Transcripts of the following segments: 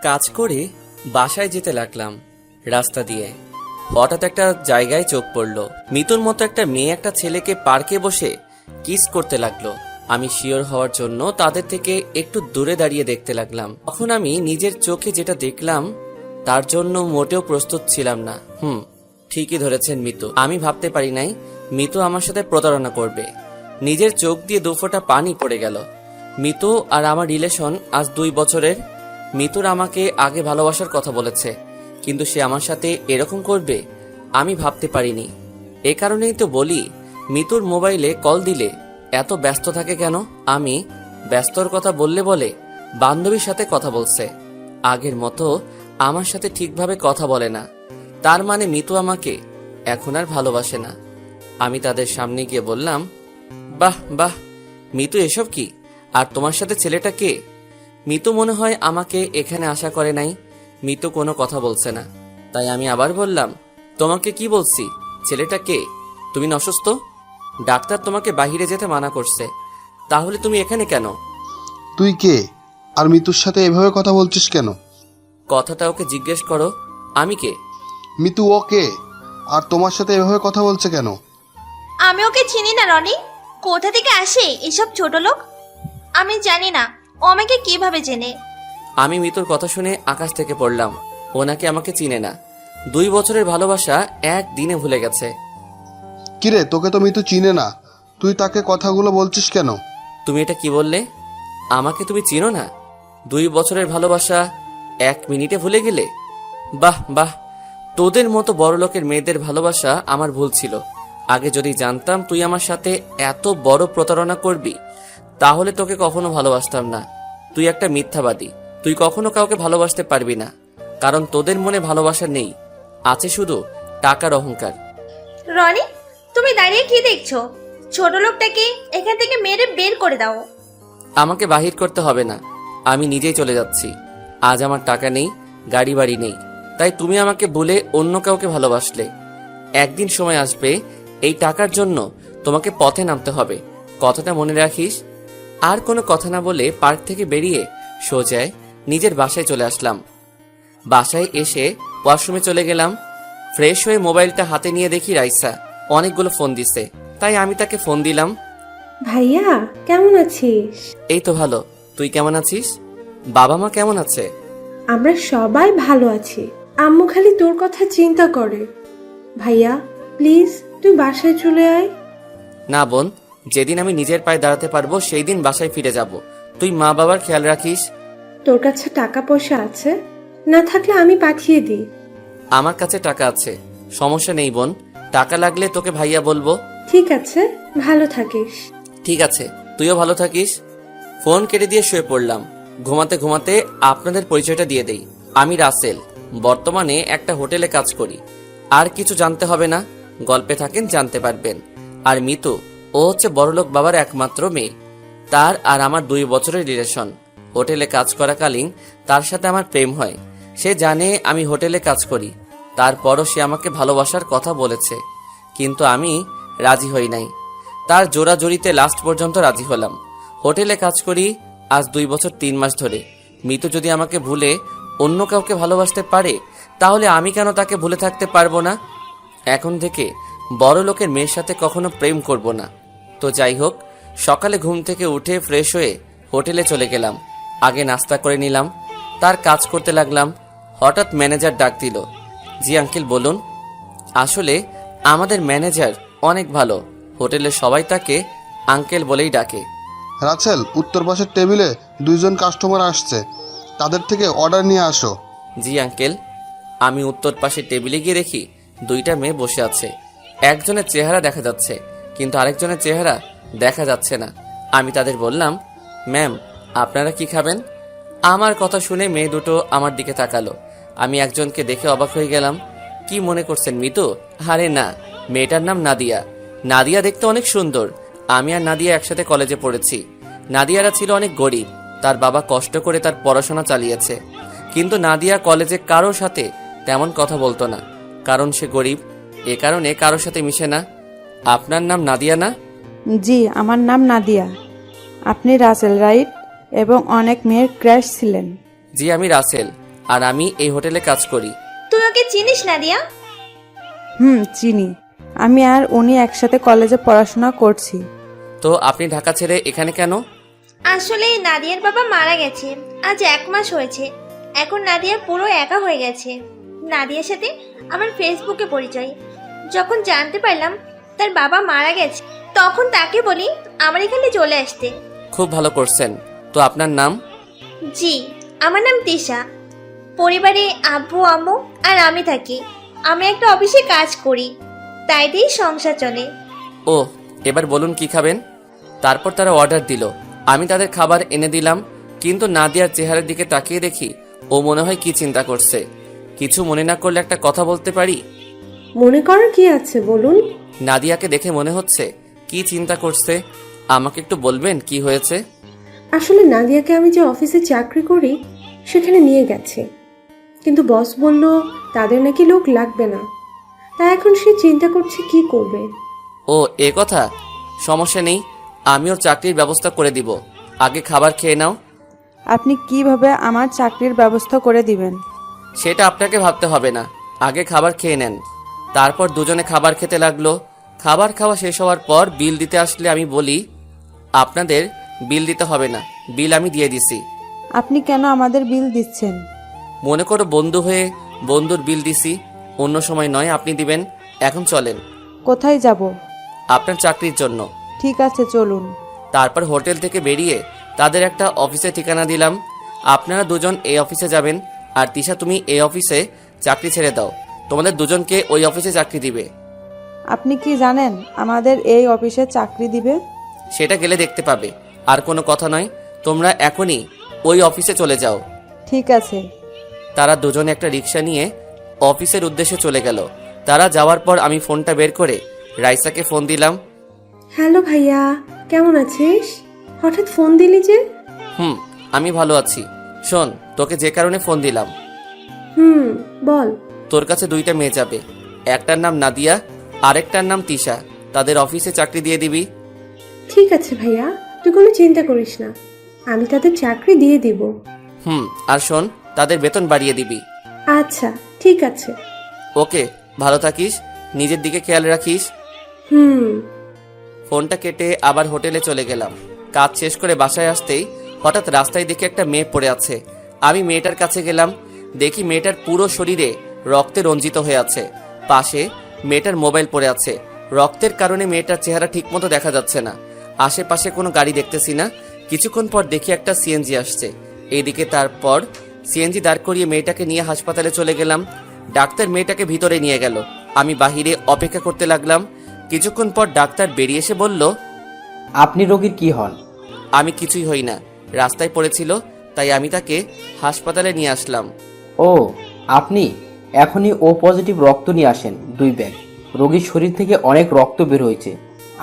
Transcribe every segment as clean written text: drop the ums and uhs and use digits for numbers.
কাজ করে বাসায় যেতে লাগলাম। রাস্তা দিয়ে হঠাৎ একটা জায়গায় চোখ পড়লো। মিতুর মতো একটা মেয়ে একটা ছেলেকে পার্কে বসে কিস করতে লাগলো। আমি শিওর হওয়ার জন্য তাদের থেকে একটু দূরে দাঁড়িয়ে দেখতে লাগলাম। তখন আমি নিজের চোখে যেটা দেখলাম তার জন্য মোটেও প্রস্তুত ছিলাম না। ঠিকই ধরেছেন মিতু। আমি ভাবতে পারি নাই মিতু আমার সাথে প্রতারণা করবে। নিজের চোখ দিয়ে দুফোঁটা পানি পড়ে গেল। মিতু আর আমার রিলেশন আজ 2 বছরের। মিতুর আমাকে আগে ভালোবাসার কথা বলেছে, কিন্তু সে আমার সাথে এরকম করবে আমি ভাবতে পারিনি। এ কারণেই তো বলি মিতুর মোবাইলে কল দিলে এত ব্যস্ত থাকে কেন। আমি ব্যস্তর কথা বললে বলে বান্ধবীর সাথে কথা বলছে, আগের মতো আমার সাথে ঠিকভাবে কথা বলে না। তার মানে মিতু আমাকে এখন আর ভালোবাসে না। আমি তাদের সামনে গিয়ে বললাম, বাহ বাহ মিতু, এসব কি? আর তোমার সাথে ছেলেটা কে? মিতু মনে হয় আমাকে এখানে আশা করে নাই। মিতু কোনো কথা বলছে না। তাই আমি আবার বললাম, তোমাকে কি বলছি, ছেলেটা কে? তুমি না অসুস্থ? ডাক্তার তোমাকে বাহিরে যেতে মানা করছে, তাহলে তুমি এখানে কেন? তুই কে? আর মিতুর সাথে এভাবে কথা বলছিস কেন? কথাটা ওকে জিজ্ঞেস করো, আমি কে? মিতু ও কে? আর তোমার সাথে এভাবে কথা বলছে কেন? আমি ওকে চিনি না রনি। কোথা থেকে আসে এসব ছোট লোক? আমি জানি না ও আমাকে কিভাবে চেনে। আমি মিতুর কথা শুনে আকাশ থেকে পড়লাম। ও নাকি আমাকে চিনে না। 2 বছরের ভালোবাসা একদিনে ভুলে গেছে। কিরে, তোকে তো মিতু চিনে না, তুই তাকে কথাগুলো বলছিস কেন? তুমি এটা কি বললে? আমাকে তুমি চিনো না? 2 বছরের ভালোবাসা 1 মিনিটে ভুলে গেলে? বাহ বাহ, তোদের মতো বড় লোকের মেয়েদের ভালোবাসা আমার ভুল ছিল। আগে যদি জানতাম তুই আমার সাথে এত বড় প্রতারণা করবি তাহলে তোকে কখনো ভালোবাসতাম না। তুই একটা মিথ্যাবাদী। তুই কখনো কাউকে ভালোবাসতে পারবি না, কারণ তোদের মনে ভালোবাসা নেই, আছে শুধু টাকার অহংকার। রনি, তুমি দাঁড়িয়ে কি দেখছো? ছোট লোকটাকে এখান থেকে মেরে বের করে দাও। আমাকে বাহির করতে হবে না, আমি নিজেই চলে যাচ্ছি। আজ আমার টাকা নেই, গাড়ি বাড়ি নেই, তাই তুমি আমাকে বলে অন্য কাউকে ভালোবাসলে। একদিন সময় আসবে এই টাকার জন্য তোমাকে পথে নামতে হবে, কথাটা মনে রাখিস। আর কোনো কথা না বলে পার্ক থেকে বেরিয়ে সোজায় নিজের বাসায় চলে আসলাম। বাসায় এসে ওয়াশরুমে চলে গেলাম। ফ্রেশ হয়ে মোবাইলটা হাতে নিয়ে দেখি রাইসা অনেকগুলো ফোন দিছে, তাই আমি তাকে ফোন দিলাম। ভাইয়া, কেমন আছিস? এই তো ভালো, তুই কেমন আছিস? বাবা মা কেমন আছে? আমরা সবাই ভালো আছি। আম্মু খালি তোর কথা চিন্তা করে। ভাইয়া প্লিজ তুই বাসায় চলে আয়। না বোন, যেদিন আমি নিজের পায়ে দাঁড়াতে পারবো সেই দিন বাসায় ফিরে যাব। তুই মা বাবার খেয়াল রাখিস। তোর কাছে টাকা পয়সা আছে? না থাকলে আমি পাঠিয়ে দিই। আমার কাছে টাকা আছে, সমস্যা নেই বোন। টাকা লাগলে তোকে ভাইয়া বলবো। ঠিক আছে, ভালো থাকিস। ঠিক আছে, তুইও ভালো থাকিস। ফোন কেটে দিয়ে শুয়ে পড়লাম। ঘুমাতে ঘুমাতে আপনাদের পরিচয়টা দিয়ে দেই। আমি রাসেল, বর্তমানে একটা হোটেলে কাজ করি। আর কিছু জানতে হবে না, গল্পে থাকেন জানতে পারবেন। আর মিতু, ও হচ্ছে বড়লোক বাবার একমাত্র মেয়ে। তার আর আমার 2 বছরের রিলেশন। হোটেলে কাজ করাকালীন তার সাথে আমার প্রেম হয়। সে জানে আমি হোটেলে কাজ করি, তারপরও সে আমাকে ভালোবাসার কথা বলেছে, কিন্তু আমি রাজি হই নাই। তার জোরাজোরিতে লাস্ট পর্যন্ত রাজি হলাম। হোটেলে কাজ করি আজ 2 বছর 3 মাস ধরে। মিতু যদি আমাকে ভুলে অন্য কাউকে ভালোবাসতে পারে, তাহলে আমি কেন তাকে ভুলে থাকতে পারবো না? এখন থেকে বড় লোকের মেয়ের সাথে কখনো প্রেম করব না। তো যাই হোক, সকালে ঘুম থেকে উঠে ফ্রেশ হয়ে হোটেলে চলে গেলাম। আগে নাস্তা করে নিলাম, তার কাজ করতে লাগলাম। হঠাৎ ম্যানেজার ডাক দিল। জি আঙ্কেল বলুন। আসলে আমাদের ম্যানেজার অনেক ভালো, হোটেলের সবাই তাকে আঙ্কেল বলেই ডাকে। রাসেল, উত্তর পাশের টেবিলে 2 জন কাস্টমার আসছে, তাদের থেকে অর্ডার নিয়ে আসো। জি আঙ্কেল। আমি উত্তর পাশে টেবিলে গিয়ে দেখি 2টা মেয়ে বসে আছে। একজনের চেহারা দেখা যাচ্ছে, কিন্তু আরেকজনের চেহারা দেখা যাচ্ছে না। আমি তাদের বললাম, ম্যাম আপনারা কি খাবেন? আমার কথা শুনে মেয়ে দুটো আমার দিকে তাকালো। আমি একজনকে দেখে অবাক হয়ে গেলাম। কি মনে করছেন মিতু? আরে না, মেয়েটার নাম নাদিয়া। নাদিয়া দেখতে অনেক সুন্দর। আমি আর নাদিয়া একসাথে কলেজে পড়েছি। নাদিয়ারা ছিল অনেক গরিব, তার বাবা কষ্ট করে তার পড়াশোনা চালিয়েছে। কিন্তু নাদিয়া কলেজে কারোর সাথে তেমন কথা বলতো না, কারণ সে গরিব। এ কারণে কারোর সাথে মিশে না। আপনার নাম নাদিয়া না? জি, আমার নাম নাদিয়া। আপনি রাসেল, রাইট? এবং অনেক মেয়ের ক্র্যাশ ছিলেন। জি, আমি রাসেল, আর আমি এই হোটেলে কাজ করি। তুই ওকে চিনিস নাদিয়া? চিনি। আমি আর উনি একসাথে কলেজে পড়াশোনা করছি। তো আপনি ঢাকা ছেড়ে এখানে কেন? আসলে নাদিয়ার বাবা মারা গেছে, আজ 1 মাস হয়েছে। এখন নাদিয়া পুরো একা হয়ে গেছে। নাদিয়ার সাথে আমার ফেসবুকে পরিচয়। যখন জানতে পারলাম তার বাবা মারা গেছে, তখন তাকে বলি আমার এখানে চলে আসতে। খুব ভালো করছেন। তো আপনার নাম? জি, আমার নাম তিশা। পরিবারে আব্বু আম্মু আর আমি থাকি। আমি একটা অফিসে কাজ করি, তাই দিয়েই সংসার চলে। ও, এবার বলুন কি খাবেন? তারপর তারা অর্ডার দিল। আমি তাদের খাবার এনে দিলাম, কিন্তু নাদিয়ার চেহারার দিকে তাকিয়ে দেখি ও মনে হয় কি চিন্তা করছে। কিছু মনে না করলে একটা কথা বলতে পারি? মনে করার কি আছে বলুন। নাদিয়াকে দেখে মনে হচ্ছে কি চিন্তা করছে। আমাকে একটু বলবেন কি হয়েছে? আসলে নাদিয়াকে আমি যে অফিসে চাকরি করি সেখানে নিয়ে গেছে, কিন্তু বস বলল তাদের নাকি লোক লাগবে না। তাই এখন সে চিন্তা করছে কি করবে। ও, এ কথা। সমস্যা নেই, আমি ওর চাকরির ব্যবস্থা করে দিব। আগে খাবার খেয়ে নাও। আপনি কিভাবে আমার চাকরির ব্যবস্থা করে দিবেন? সেটা আপনাকে ভাবতে হবে না, আগে খাবার খেয়ে নেন। তারপর দুজনে খাবার খেতে লাগলো। খাবার খাওয়া শেষ হওয়ার পর বিল দিতে আসলে আমি বলি, আপনাদের বিল দিতে হবে না, বিল আমি দিয়ে দিছি। আপনি কেন আমাদের বিল দিচ্ছেন? মনে করো বন্ধু হয়ে বন্ধুর বিল দিছি, অন্য সময় নয়, আপনি দিবেন। এখন চলেন। কোথায় যাব? আপনার চাকরির জন্য। ঠিক আছে, চলুন। তারপর হোটেল থেকে বেরিয়ে তাদের একটা অফিসে ঠিকানা দিলাম। আপনারা দুজন এই অফিসে যাবেন, আর তিশা তুমি এই অফিসে চাকরি ছেড়ে দাও। তোমাদের দুজনকে ওই অফিসে চাকরি দিবে। আপনি কি জানেন আমাদের এই অফিসে চাকরি দিবে? সেটা গেলে দেখতে পাবে, আর কোনো কথা নয়। তোমরা এখনই ওই অফিসে চলে যাও। ঠিক আছে। তারা দুজনে একটা রিক্সা নিয়ে অফিসের উদ্দেশ্যে চলে গেল। তারা যাওয়ার পর আমি ফোনটা বের করে রাইসাকে ফোন দিলাম। হ্যালো ভাইয়া, কেমন আছিস? হঠাৎ ফোন দিলি যে? আমি ভালো আছি। শোন, তোকে যে কারণে ফোন দিলাম, বল। তোর কাছে 2টা মেয়ে যাবে। একটার নাম নাদিয়া, আরেকটার নাম তিশা। তাদের অফিসে চাকরি দিয়ে দিবি। ঠিক আছে ভাইয়া, তুই কোনো চিন্তা করিস না, আমি তাদের চাকরি দিয়ে দিব। আর শোন, তাদের বেতন বাড়িয়ে দিবি। আচ্ছা ঠিক আছে। ওকে, ভালো থাকিস, নিজের দিকে খেয়াল রাখিস। ফোনটা কেটে আবার হোটেলে চলে গেলাম। কাজ শেষ করে বাসায় আসতেই হঠাৎ রাস্তায় দেখে একটা মেয়ে পড়ে আছে। আমি মেয়েটার কাছে গেলাম, দেখি মেয়েটার পুরো শরীরে রক্তে রঞ্জিত হয়ে আছে। পাশে মেয়েটার মোবাইল পড়ে আছে। রক্তের কারণে মেয়েটার চেহারা ঠিকমতো দেখা যাচ্ছে না। আশেপাশে কোনো গাড়ি দেখতেছি না। কিছুক্ষণ পর দেখি একটা সিএনজি আসছে এইদিকে। তারপর সিএনজি দাঁড় করিয়ে মেয়েটাকে নিয়ে হাসপাতালে চলে গেলাম। ডাক্তার মেয়েটাকে ভিতরে নিয়ে গেল। আমি বাহিরে অপেক্ষা করতে লাগলাম। কিছুক্ষণ পর ডাক্তার বেরিয়ে এসে বলল, আপনি রোগীর কি হন? আমি কিছুই হই না, রাস্তায় পড়েছিল, তাই আমি তাকে হাসপাতালে নিয়ে আসলাম। ও, আপনি এখনই ও পজিটিভ রক্ত নিয়ে আসেন 2 ব্যাগ। রোগীর শরীর থেকে অনেক রক্ত বের হয়েছে।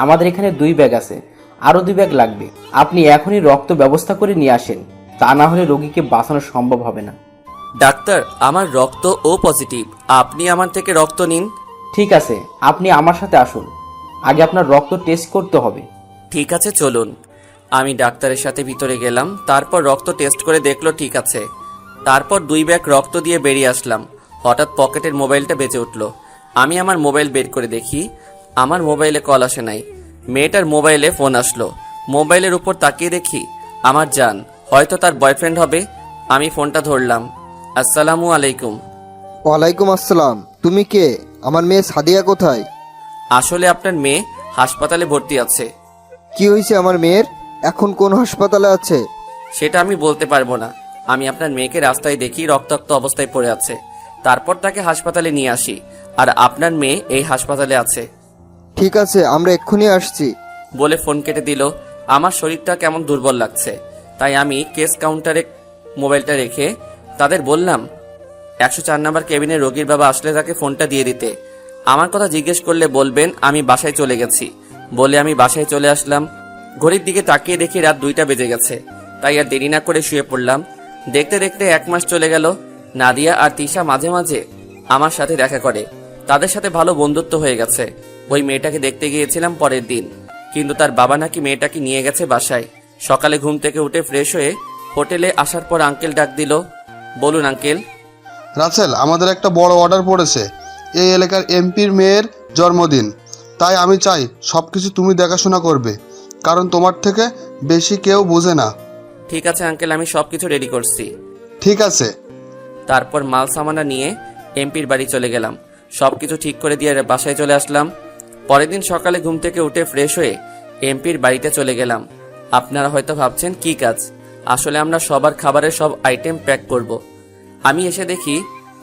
আমাদের এখানে 2 ব্যাগ আছে, আরো 2 ব্যাগ লাগবে। আপনি এখনই রক্ত ব্যবস্থা করে নিয়ে আসেন, তা না হলে রোগীকে বাঁচানো সম্ভব হবে না। ডাক্তার, আমার রক্ত ও পজিটিভ, আপনি আমার থেকে রক্ত নিন। ঠিক আছে, আপনি আমার সাথে আসুন, আগে আপনার রক্ত টেস্ট করতে হবে। ঠিক আছে, চলুন। আমি ডাক্তারের সাথে ভিতরে গেলাম। তারপর রক্ত টেস্ট করে দেখলো ঠিক আছে। তারপর 2 ব্যাগ রক্ত দিয়ে বেরিয়ে আসলাম। হঠাৎ পকেটের মোবাইলটা বেজে উঠল। আমি আমার মোবাইল বের করে দেখি আমার মোবাইলে কল আসে নাই। মেয়েটার মোবাইলে ফোন আসলো। মোবাইলের উপর তাকিয়ে দেখি আমার জান, হয়তো তার বয়ফ্রেন্ড হবে। আমি ফোনটা ধরলাম। আসসালামু আলাইকুম। ওয়ালাইকুম আসসালাম। তুমি কে? আমার মেয়ে সাদিয়া কোথায়? আসলে আপনার মেয়ে হাসপাতালে ভর্তি আছে। কি হয়েছে আমার মেয়ের? এখন কোন হাসপাতালে আছে? সেটা আমি বলতে পারবো না। আমি আপনার মেয়েকে রাস্তায় দেখি রক্তাক্ত অবস্থায় পড়ে আছে। তারপর তাকে হাসপাতালে নিয়ে আসি, আর আপনার মেয়ে এই হাসপাতালে আছে। ঠিক আছে, আমরা এক্ষুনি আসছি। বলে ফোন কেটে দিল। আমার শরীরটা কেমন দুর্বল লাগছে, তাই আমি কেস কাউন্টারে মোবাইলটা রেখে তাদের বললাম 104 নম্বর কেবিনে রোগীর বাবা আসলে তাকে ফোনটা দিয়ে দিতে। আমার কথা জিজ্ঞেস করলে বলবেন আমি বাসায় চলে গেছি। বলে আমি বাসায় চলে আসলাম। ঘড়ির দিকে তাকিয়ে দেখি রাত 2টা বেজে গেছে, তাই আর দেরি না করে শুয়ে পড়লাম। দেখতে দেখতে 1 মাস চলে গেল। নাদিয়া আর তিশা মাঝে মাঝে আমার সাথে দেখা করে। তাদের সাথে ভালো বন্ধুত্ব হয়ে গেছে। ওই মেয়েটাকে দেখতে গিয়েছিলাম পরের দিন, কিন্তু তার বাবা নাকি মেয়েটাকে নিয়ে গেছে বাসায়। সকালে ঘুম থেকে উঠে ফ্রেশ হয়ে হোটেলে আসার পর আঙ্কেল ডাক দিল। বলুন আঙ্কেল। রাসেল, আমাদের একটা বড় অর্ডার পড়েছে। এই এলাকার এমপির মেয়ের জন্মদিন, তাই আমি চাই সব কিছু তুমি দেখাশোনা করবে, কারণ তোমার থেকে বেশি কেউ বোঝে না। ঠিক আছে আঙ্কেল, আমি সব কিছু রেডি করছি। ঠিক আছে। তারপর মাল সামানা নিয়ে এমপির বাড়ি চলে গেলাম। সব কিছু ঠিক করে দিয়ে বাসায় চলে আসলাম। পরের দিন সকালে ঘুম থেকে উঠে ফ্রেশ হয়ে এমপির বাড়িতে চলে গেলাম। আপনারা হয়তো ভাবছেন কি কাজ, আসলে আমরা সবার খাবারের সব আইটেম প্যাক করব। আমি এসে দেখি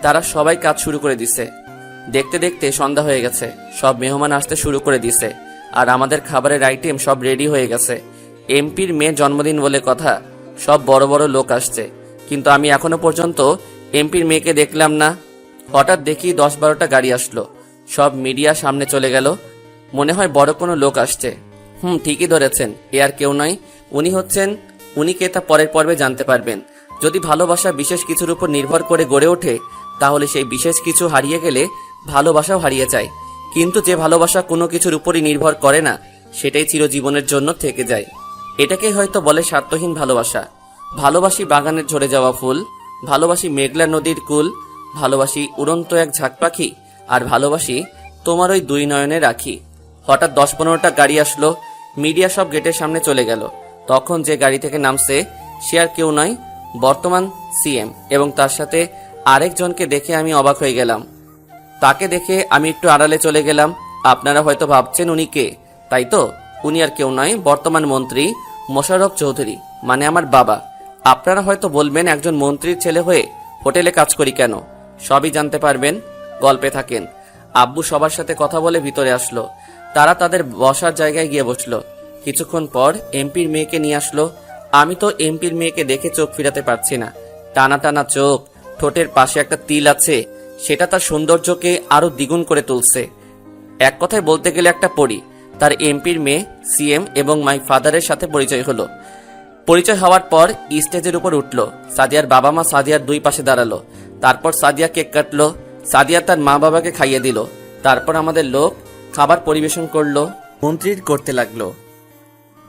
তারা সবাই কাজ শুরু করে দিছে। দেখতে দেখতে সন্ধ্যা হয়ে গেছে, সব মেহমান আসতে শুরু করে দিছে, আর আমাদের খাবারের আইটেম সব রেডি হয়ে গেছে। এমপির মেয়ে জন্মদিন বলে কথা, সব বড় বড় লোক আসছে, কিন্তু আমি এখনো পর্যন্ত এমপির মেয়েকে দেখলাম না। হঠাৎ দেখি 10-12টা গাড়ি আসলো, সব মিডিয়া সামনে চলে গেল। মনে হয় বড় কোনো লোক আসছে। ঠিকই ধরেছেন, এ আর কেউ নয়, উনি কে তা পরের পর্বে জানতে পারবেন। যদি ভালোবাসা বিশেষ কিছুর উপর নির্ভর করে গড়ে ওঠে, তাহলে সেই বিশেষ কিছু হারিয়ে গেলে ভালোবাসাও হারিয়ে যায়। কিন্তু যে ভালোবাসা কোনো কিছুর উপরই নির্ভর করে না, সেটাই চিরজীবনের জন্য থেকে যায়। এটাকেই হয়তো বলে স্বার্থহীন ভালোবাসা। ভালোবাসি বাগানের ঝরে যাওয়া ফুল, ভালোবাসি মেঘলা নদীর কুল, ভালোবাসি উড়ন্ত এক ঝাঁক পাখি, আর ভালোবাসি তোমার ওই দুই নয়নে রাখি। হঠাৎ 10-15টা গাড়ি আসলো, মিডিয়া সব গেটের সামনে চলে গেল। তখন যে গাড়ি থেকে নামছে সে আর কেউ নয়, বর্তমান সিএম, এবং তার সাথে আরেকজনকে দেখে আমি অবাক হয়ে গেলাম। তাকে দেখে আমি একটু আড়ালে চলে গেলাম। আপনারা হয়তো ভাবছেন উনি কে, তাই তো? উনি আর কেউ নয়, বর্তমান মন্ত্রী মোশাররফ চৌধুরী, মানে আমার বাবা। আপনারা হয়তো বলবেন একজন মন্ত্রীর ছেলে হয়ে হোটেলে কাজ করি কেন? সবই জানতে পারবেন, গল্পে থাকেন। আব্বু সবার সাথে কথা বলে ভিতরে আসলো। তারা তাদের বসার জায়গায় গিয়ে বসলো। কিছুক্ষণ পর এমপির মেয়েকে নিয়ে আসলো। আমি তো এমপির মেয়েকে দেখে চোখ ফিরাতে পারছি না। টানা টানা চোখ, ঠোঁটের পাশে একটা তিল আছে, সেটা তার সৌন্দর্যকে আরো দ্বিগুণ করে তুলছে। এক কথায় বলতে গেলে একটা পরী। তার এমপির মেয়ে সিএম এবং মাই ফাদারের সাথে পরিচয় হলো। পরিচয় হওয়ার পর স্টেজের উপর উঠলো। সাদিয়ার বাবা মা সাদিয়ার দুই পাশে দাঁড়ালো। তারপর সাদিয়া কেক কাটলো। সাদিয়া তার মা বাবাকে খাইয়ে দিল। তারপর আমাদের লোক খাবার পরিবেশন করলো। মন্ত্রীর করতে লাগলো।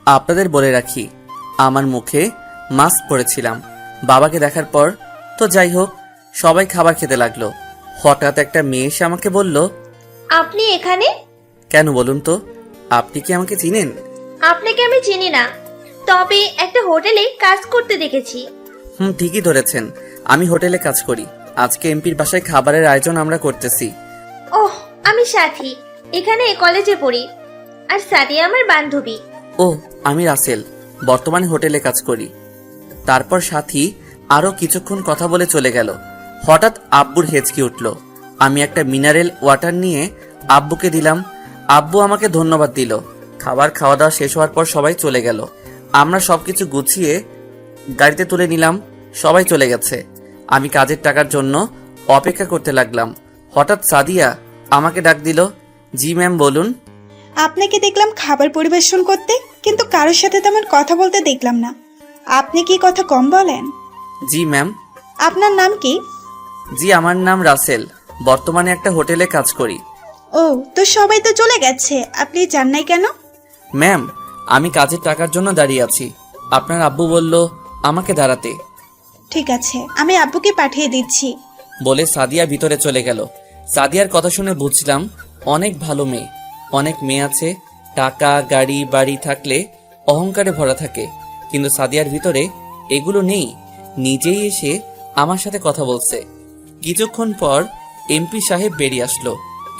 আপনাদের বলে রাখি, আমার মুখে মাস্ক পরেছিলাম। বাবাকে দেখার পর তো যাই হোক, সবাই খাবার খেতে লাগলো। হঠাৎ একটা মেয়ে এসে আমাকে বলল, আপনি এখানে? কেন বলুন তো, আপনি কি আমাকে চিনেন? আপনাকে আমি চিনি না, তবে একটা হোটেলে কাজ করতে দেখেছি। ঠিকই ধরেছেন, আমি হোটেলে কাজ করি। আজকে এমপির বাসায় খাবারের আয়োজন আমরা করতেছি। ওহ, আমি সাথী, এখানে কলেজে পড়ি। আর সাদিয়া আমার বান্ধবী। ও, আমি রাসেল, বর্তমানে হোটেলে কাজ করি। তারপর সাথী আরো কিছুক্ষণ কথা বলে চলে গেল। হঠাৎ আব্বুর হেঁচকি উঠল। আমি একটা মিনারেল ওয়াটার নিয়ে আব্বুকে দিলাম। আব্বু আমাকে ধন্যবাদ দিল। খাবার খাওয়া দাওয়া শেষ হওয়ার পর সবাই চলে গেল। আমরা সবকিছু গুছিয়ে গাড়িতে তুলে নিলাম। সবাই চলে গেছে। আমি কাজের টাকার জন্য অপেক্ষা করতে লাগলাম। হঠাৎ সাদিয়া আমাকে ডাক দিল। জি ম্যাম, বলুন। আপনাকে দেখলাম খাবার পরিবেশন করতে, কিন্তু কারোর সাথে তেমন কথা বলতে দেখলাম না। আপনি কি কথা কম বলেন? জি ম্যাম। আপনার নাম কি? জি, আমার নাম রাসেল, বর্তমানে একটা হোটেলে কাজ করি। ও, তো সবাই তো চলে গেছে, আপনি যান নাই কেন? ম্যাম, আমি কাজের টাকার জন্য দাঁড়িয়ে আছি। আপনার আব্বু বলল আমাকে দাঁড়াতে। ঠিক আছে, আমি আব্বুকে পাঠিয়ে দিচ্ছি। বলে সাদিয়া ভিতরে চলে গেল। সাদিয়ার কথা শুনে বুঝলাম অনেক ভালো মেয়ে। অনেক মেয়ে আছে, টাকা গাড়ি বাড়ি থাকলে অহংকারে ভরা থাকে, কিন্তু সাদিয়ার ভিতরে এগুলো নেই। নিজেই এসে আমার সাথে কথা বলছে। কিছুক্ষণ পর এমপি সাহেব বেরিয়ে আসলো।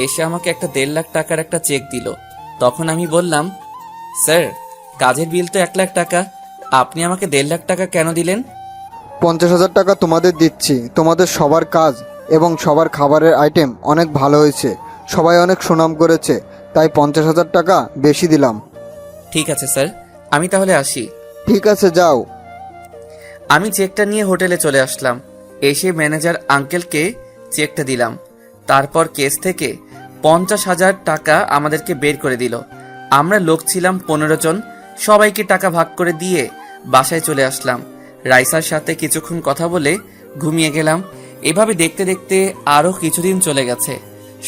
এসে আমাকে একটা 1.5 লাখ টাকার একটা চেক দিল। তখন আমি বললাম, স্যার, কাজের বিল তো 1 লাখ টাকা, আপনি আমাকে 1.5 লাখ টাকা কেন দিলেন? 50,000 টাকা তোমাদের দিচ্ছি। তোমাদের সবার কাজ এবং সবার খাবারের আইটেম অনেক ভালো হয়েছে, সবাই অনেক সুনাম করেছে, তাই 50,000 টাকা বেশি দিলাম। ঠিক আছে স্যার, আমি তাহলে আসি। ঠিক আছে, যাও। আমি চেকটা নিয়ে হোটেলে চলে আসলাম। এসে ম্যানেজার আঙ্কেলকে চেকটা দিলাম। তারপর কেস থেকে 50,000 টাকা আমাদেরকে বের করে দিল। আমরা লোক ছিলাম 15 জন। সবাইকে টাকা ভাগ করে দিয়ে বাসায় চলে আসলাম। রাইসার সাথে কিছুক্ষণ কথা বলে ঘুমিয়ে গেলাম। এভাবে দেখতে দেখতে আরো কিছুদিন চলে গেছে।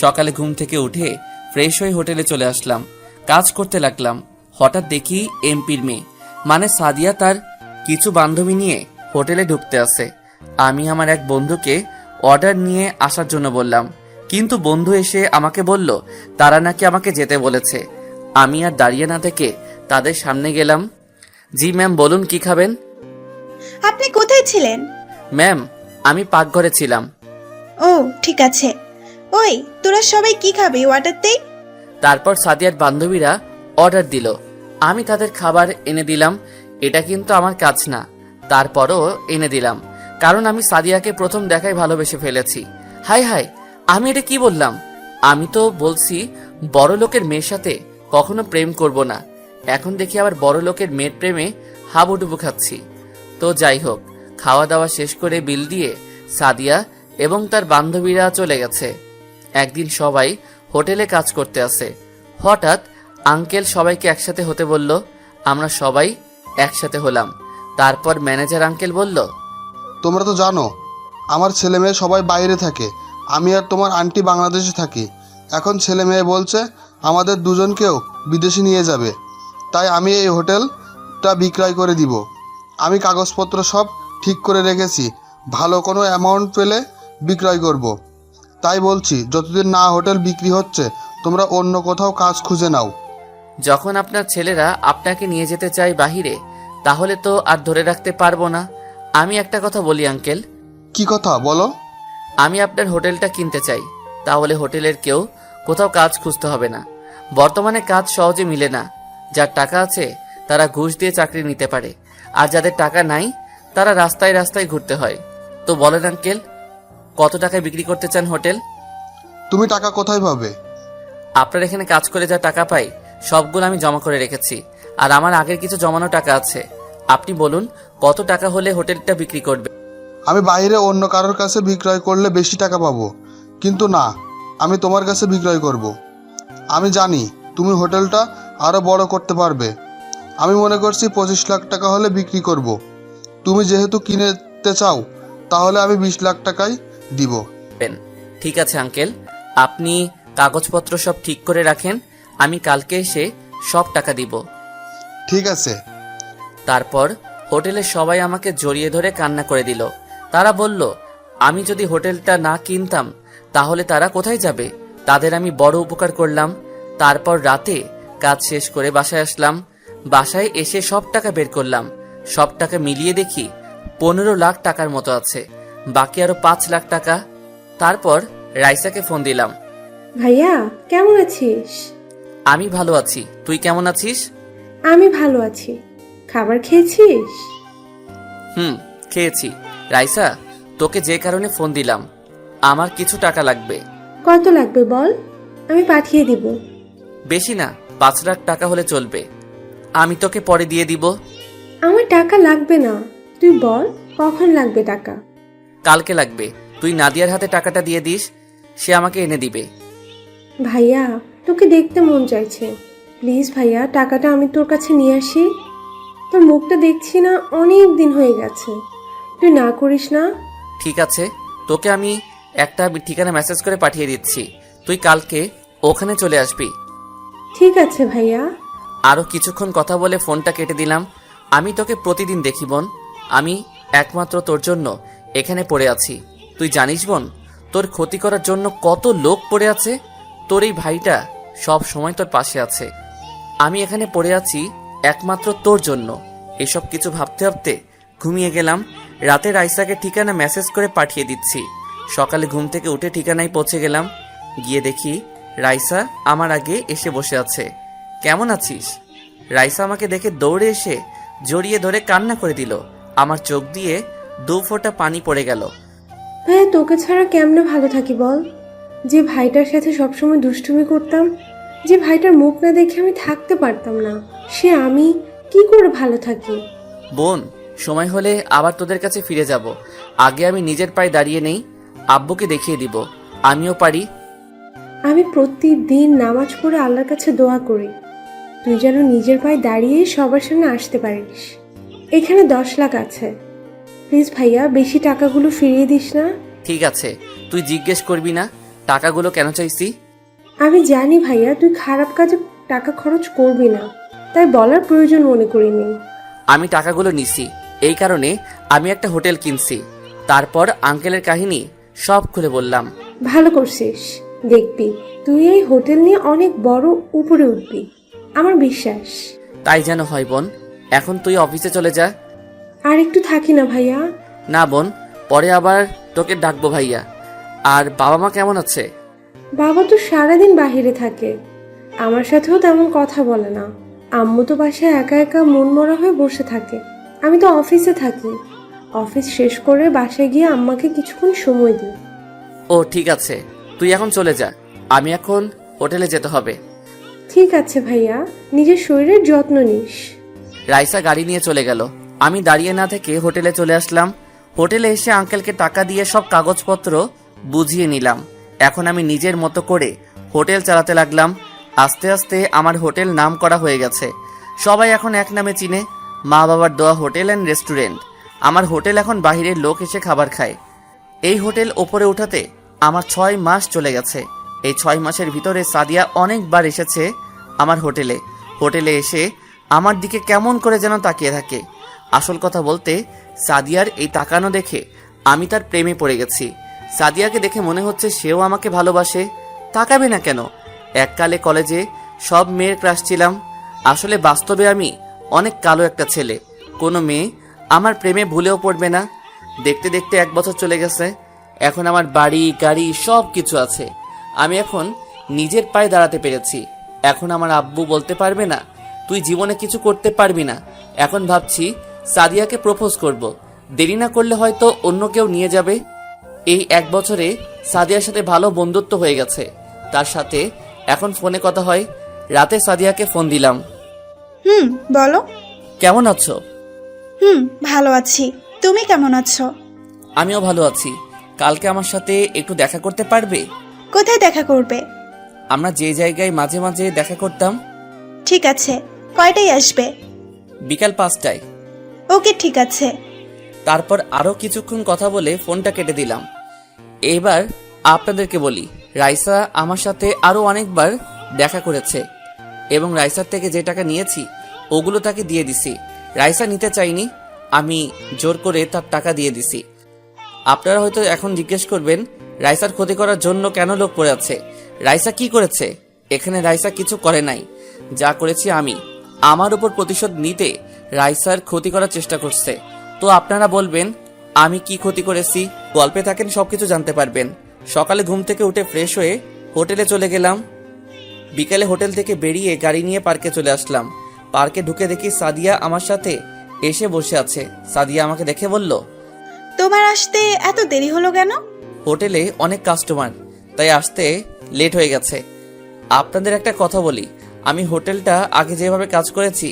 সকালে ঘুম থেকে উঠে ফ্রেশ হয়ে হোটেলে চলে আসলাম। কাজ করতে লাগলাম। হঠাৎ দেখি এমপির মেয়ে। মানে সাদিয়া তার কিছু বান্ধবী নিয়ে হোটেলে ঢুকতে আসে। আমি আমার এক বন্ধুকে অর্ডার নিয়ে আসার জন্য বললাম, কিন্তু বন্ধু এসে আমাকে বলল তারা নাকি আমাকে যেতে বলেছে। আমি আর দাঁড়িয়ে না থেকে তাদের সামনে গেলাম। জি ম্যাম, বলুন কি খাবেন? আপনি কোথায় ছিলেন? ম্যাম, আমি পাকঘরে ছিলাম। ও ঠিক আছে। ওই তোরা সবাই কি খাবি, অর্ডার দেই? তারপর সাদিয়ার বান্ধবীরা অর্ডার দিল, আমি তাদের খাবার এনে দিলাম। এটা কিন্তু আমার কাজ না, তারপরও এনে দিলাম, কারণ আমি সাদিয়াকে প্রথম দেখায় ভালোবেসে ফেলেছি। হাই হাই, আমি এটা কি বললাম? আমি তো বলছি বড় লোকের মেয়ের সাথে কখনো প্রেম করব না। এখন দেখি আবার বড় লোকের মেয়ের প্রেমে হাবুডুবু খাচ্ছি। তো যাই হোক, খাওয়া দাওয়া শেষ করে বিল দিয়ে সাদিয়া এবং তার বান্ধবীরা চলে গেছে। একদিন সবাই হোটেলে কাজ করতে আসে। হঠাৎ আঙ্কেল সবাইকে একসাথে হতে বলল। আমরা সবাই একসাথে হলাম। তারপর ম্যানেজার আঙ্কেল বলল, তোমরা তো জানো আমার ছেলে মেয়ে সবাই বাইরে থাকে, আমি আর তোমার আন্টি বাংলাদেশে থাকি। এখন ছেলে মেয়ে বলছে আমাদের দুজনকেও বিদেশে নিয়ে যাবে, তাই আমি এই হোটেলটা বিক্রয় করে দিব। আমি কাগজপত্র সব ঠিক করে রেখেছি, ভালো কোনো অ্যামাউন্ট পেলে বিক্রয় করব। তাই বলছি যতদিন না হোটেল বিক্রি হচ্ছে তোমরা অন্য কোথাও কাজ খুঁজে নাও। যখন আপনার ছেলেরা আপনাকে নিয়ে যেতে চায় বাহিরে, তাহলে তো আর ধরে রাখতে পারবো না। আমি একটা কথা বলি আঙ্কেল। কি কথা বলো? আমি আপনার হোটেলটা কিনতে চাই, তাহলে হোটেলের কেউ কোথাও কাজ খুঁজতে হবে না। বর্তমানে কাজ সহজে মিলে না। যার টাকা আছে তারা ঘুষ দিয়ে চাকরি নিতে পারে, আর যাদের টাকা নাই তারা রাস্তায় রাস্তায় ঘুরতে হয়। তো বলেন আঙ্কেল, কত টাকায় বিক্রি করতে চান হোটেল? তুমি টাকা কোথায় পাবে? আপনার এখানে কাজ করে যা টাকা পাই সবগুলো আমি জমা করে রেখেছি, আর আমার আগের কিছু জমানো টাকা আছে। আপনি বলুন কত টাকা হলে হোটেলটা বিক্রি করবে? আমি বাইরে অন্য কারোর কাছে বিক্রয় করলে বেশি টাকা পাবো, কিন্তু না, আমি তোমার কাছে বিক্রয় করব। আমি জানি তুমি হোটেলটা আরও বড় করতে পারবে। আমি মনে করছি 25 লাখ টাকা হলে বিক্রি করব। তুমি যেহেতু কিনতে চাও তাহলে আমি 20 লাখ টাকাই দিব। ঠিক আছে আঙ্কেল, আপনি কাগজপত্র সব ঠিক করে রাখেন, আমি কালকে এসে সব টাকা দিব। ঠিক আছে। তারপর হোটেলের সবাই আমাকে জড়িয়ে ধরে কান্না করে দিল। তারা বলল আমি যদি হোটেলটা না কিনতাম তাহলে তারা কোথায় যাবে। তাদের আমি বড় উপকার করলাম। তারপর রাতে কাজ শেষ করে বাসায় আসলাম। বাসায় এসে সব টাকা বের করলাম। সব টাকা মিলিয়ে দেখি 15 লাখ টাকার মতো আছে, বাকি আরো 5 লাখ টাকা। তারপর রাইসাকে ফোন দিলাম। ভাইয়া কেমন আছিস? আমি ভালো আছি, তুই কেমন আছিস? আমি ভালো আছি। খাবার খেয়েছিস? খেয়েছি। রাইসা, তোকে যে কারণে ফোন দিলাম, আমার কিছু টাকা লাগবে। কত লাগবে বল, আমি পাঠিয়ে দিব। বেশি না, 5 লাখ টাকা হলে চলবে। আমি তোকে পরে দিয়ে দিব। আমার টাকা লাগবে না, তুই বল কখন লাগবে টাকা। কালকে লাগবে। তুই নাদিয়ার হাতে টাকাটা দিয়ে দিস, সে আমাকে এনে দিবে। ভাইয়া তোকে দেখতে মন চাইছে, প্লিজ ভাইয়া টাকাটা আমি তোর কাছে নিয়ে আসি। তোর মুখটা দেখছি না, অনেক দিন হয়ে গেছে, তুই না করিস না। ঠিক আছে, তোকে আমি একটা ঠিকানা মেসেজ করে পাঠিয়ে দিচ্ছি, তুই কালকে ওখানে চলে আসবি। ঠিক আছে ভাইয়া। আরো কিছুক্ষণ কথা বলে ফোনটা কেটে দিলাম। আমি তোকে প্রতিদিন দেখি বোন, আমি একমাত্র তোর জন্য এখানে পড়ে আছি। তুই জানিস বোন, তোর ক্ষতি করার জন্য কত লোক পড়ে আছে। তোর এই ভাইটা সব সময় তোর পাশে আছে। আমি এখানে পড়ে আছি একমাত্র তোর জন্য। এসব কিছু ভাবতে ভাবতে ঘুমিয়ে গেলাম। রাতে রাইসাকে ঠিকানা মেসেজ করে পাঠিয়ে দিচ্ছি। সকালে ঘুম থেকে উঠে ঠিকানায় পৌঁছে গেলাম। গিয়ে দেখি রাইসা আমার আগে এসে বসে আছে। কেমন আছিস? রাইসা আমাকে দেখে দৌড়ে এসে জড়িয়ে ধরে কান্না করে দিল। আমার চোখ দিয়ে 2 ফোঁটা পানি পড়ে গেল। ভাইয়া তোকে ছাড়া কেমনে ভালো থাকি বল। যে ভাইটার সাথে সবসময় দুষ্টুমি করতাম, যে ভাইটার মুখ না দেখে আমি থাকতে পারতাম না, সে আমি কি করে ভালো থাকি। বোন, সময় হলে আবার তোদের কাছে ফিরে যাব। আগে আমি নিজের পায়ে দাঁড়িয়ে নেই, আব্বুকে দেখিয়ে দিব আমিও পারি। আমি প্রতিদিন নামাজ পড়ে আল্লাহর কাছে দোয়া করি তুই যেন নিজের পায়ে দাঁড়িয়ে সবার সামনে আসতে পারিস। এখানে 10 লাখ আছে, প্লিজ ভাইয়া বেশি টাকাগুলো ফিরিয়ে দিস না। ঠিক আছে, তুই জিজ্ঞেস করবি না টাকাগুলো কেন চাইছি? আমি জানি ভাইয়া তুই খারাপ কাজে টাকা খরচ করবি না, তাই বলার প্রয়োজন মনে করিনি। আমি টাকাগুলো নিছি, এই কারণে আমি একটা হোটেল কিনছি। তারপর আঙ্কেলের কাহিনী সব খুলে বললাম। ভালো করছিস, দেখবি তুই এই হোটেল নিয়ে অনেক বড় উপরে উঠবি, আমার বিশ্বাস। তাই যেন হয় বোন, এখন তুই অফিসে চলে যা। আর একটু থাকি না ভাইয়া? না বোন, পরে আবার তোকে ডাকবো ভাইয়া। আর বাবা মা কেমন আছে? বাবা তো সারাদিন বাহিরে থাকে, আমার সাথেও তেমন কথা বলে না। আম্মু তো বাসায় একা একা মন মরা হয়ে বসে থাকে। আমি তো অফিসে থাকি, অফিস শেষ করে বাসায় গিয়ে আম্মাকে কিছুক্ষণ সময় দিই। ও ঠিক আছে, তুই এখন চলে যা, আমি এখন হোটেলে যেতে হবে। ঠিক আছে ভাইয়া, নিজের শরীরের যত্ন নিস। রাইসা গাড়ি নিয়ে চলে গেল। আমি দাঁড়িয়ে না থেকে হোটেলে চলে আসলাম। হোটেলে এসে আঙ্কেলকে টাকা দিয়ে সব কাগজপত্র বুঝিয়ে নিলাম। এখন আমি নিজের মতো করে হোটেল চালাতে লাগলাম। আস্তে আস্তে আমার হোটেল নাম করা হয়ে গেছে, সবাই এখন এক নামে চিনে, মা বাবার দেওয়া হোটেল অ্যান্ড রেস্টুরেন্ট। আমার হোটেল এখন বাইরের লোক এসে খাবার খায়। এই হোটেল ওপরে উঠাতে আমার 6 মাস চলে গেছে। এই 6 মাসের ভিতরে সাদিয়া অনেকবার এসেছে আমার হোটেলে এসে আমার দিকে কেমন করে যেন তাকিয়ে থাকে। আসল কথা বলতে, সাদিয়ার এই তাকানো দেখে আমি তার প্রেমে পড়ে গেছি। সাদিয়াকে দেখে মনে হচ্ছে সেও আমাকে ভালোবাসে। তাকাবে না কেন? এককালে কলেজে সব মেয়ের ক্রাশ ছিলাম। আসলে বাস্তবে আমি অনেক কালো একটা ছেলে। কোনো মেয়ে আমার প্রেমে ভুলেও পড়বে না। দেখতে দেখতে 1 বছর চলে গেছে। এখন আমার বাড়ি গাড়ি সব কিছু আছে। আমি এখন নিজের পায়ে দাঁড়াতে পেরেছি। এখন আমার আব্বু বলতে পারবে না তুই জীবনে কিছু করতে পারবি না। এখন ভাবছি সাদিয়াকে প্রপোজ করব। দেরি না করলে হয়তো অন্য কেউ নিয়ে যাবে। এই 1 বছরে সাদিয়ার সাথে ভালো বন্ধুত্ব হয়ে গেছে। তার সাথে এখন ফোনে কথা হয়। রাতে সাদিয়াকে ফোন দিলাম। বলো। কেমন আছো? ভালো আছি, তুমি কেমন আছো? আমিও ভালো আছি। কালকে আমার সাথে একটু দেখা করতে পারবে? কোথায় দেখা করবে? আমরা যে জায়গায় মাঝে মাঝে দেখা করতাম। ঠিক আছে, কয়টায় আসবে? বিকাল 5টায়। ওকে, ঠিক আছে। তারপর আরো কিছুক্ষণ কথা বলে ফোনটা কেটে দিলাম। এবার আপনাদেরকে বলি, রাইসা আমার সাথে আরো অনেকবার দেখা করেছে এবং রাইসার থেকে যে টাকা নিয়েছি ওগুলো তাকে দিয়ে দিছি। রাইসা নিতে চাইনি, আমি জোর করে তার টাকা দিয়ে দিছি। আপনারা হয়তো এখন জিজ্ঞেস করবেন রাইসার ক্ষতি করার জন্য কেন লোক পড়ে আছে। রাইসা কি করেছে? এখানে রাইসা কিছু করে নাই। যা করেছি আমি, আমার উপর প্রতিশোধ নিতে রাইসার ক্ষতি করার চেষ্টা করছে। তো আপনারা বলবেন আমি কি ক্ষতি করেছি? গল্পে থাকেন সবকিছু জানতে পারবেন। সকালে ঘুম থেকে উঠে ফ্রেশ হয়ে হোটেলে চলে গেলাম। বিকেলে হোটেল থেকে বেরিয়ে গাড়ি নিয়ে পার্কে চলে আসলাম। পার্কে ঢুকে দেখি সাদিয়া আমার সাথে এসে বসে আছে। সাদিয়া আমাকে দেখে বলল, তোমার আসতে এত দেরি হলো কেন? হোটেলে অনেক কাস্টমার, তাই আসতে লেট হয়ে গেছে। আপনাদের একটা কথা বলি, আমি হোটেলটা আগে যেভাবে কাজ করেছি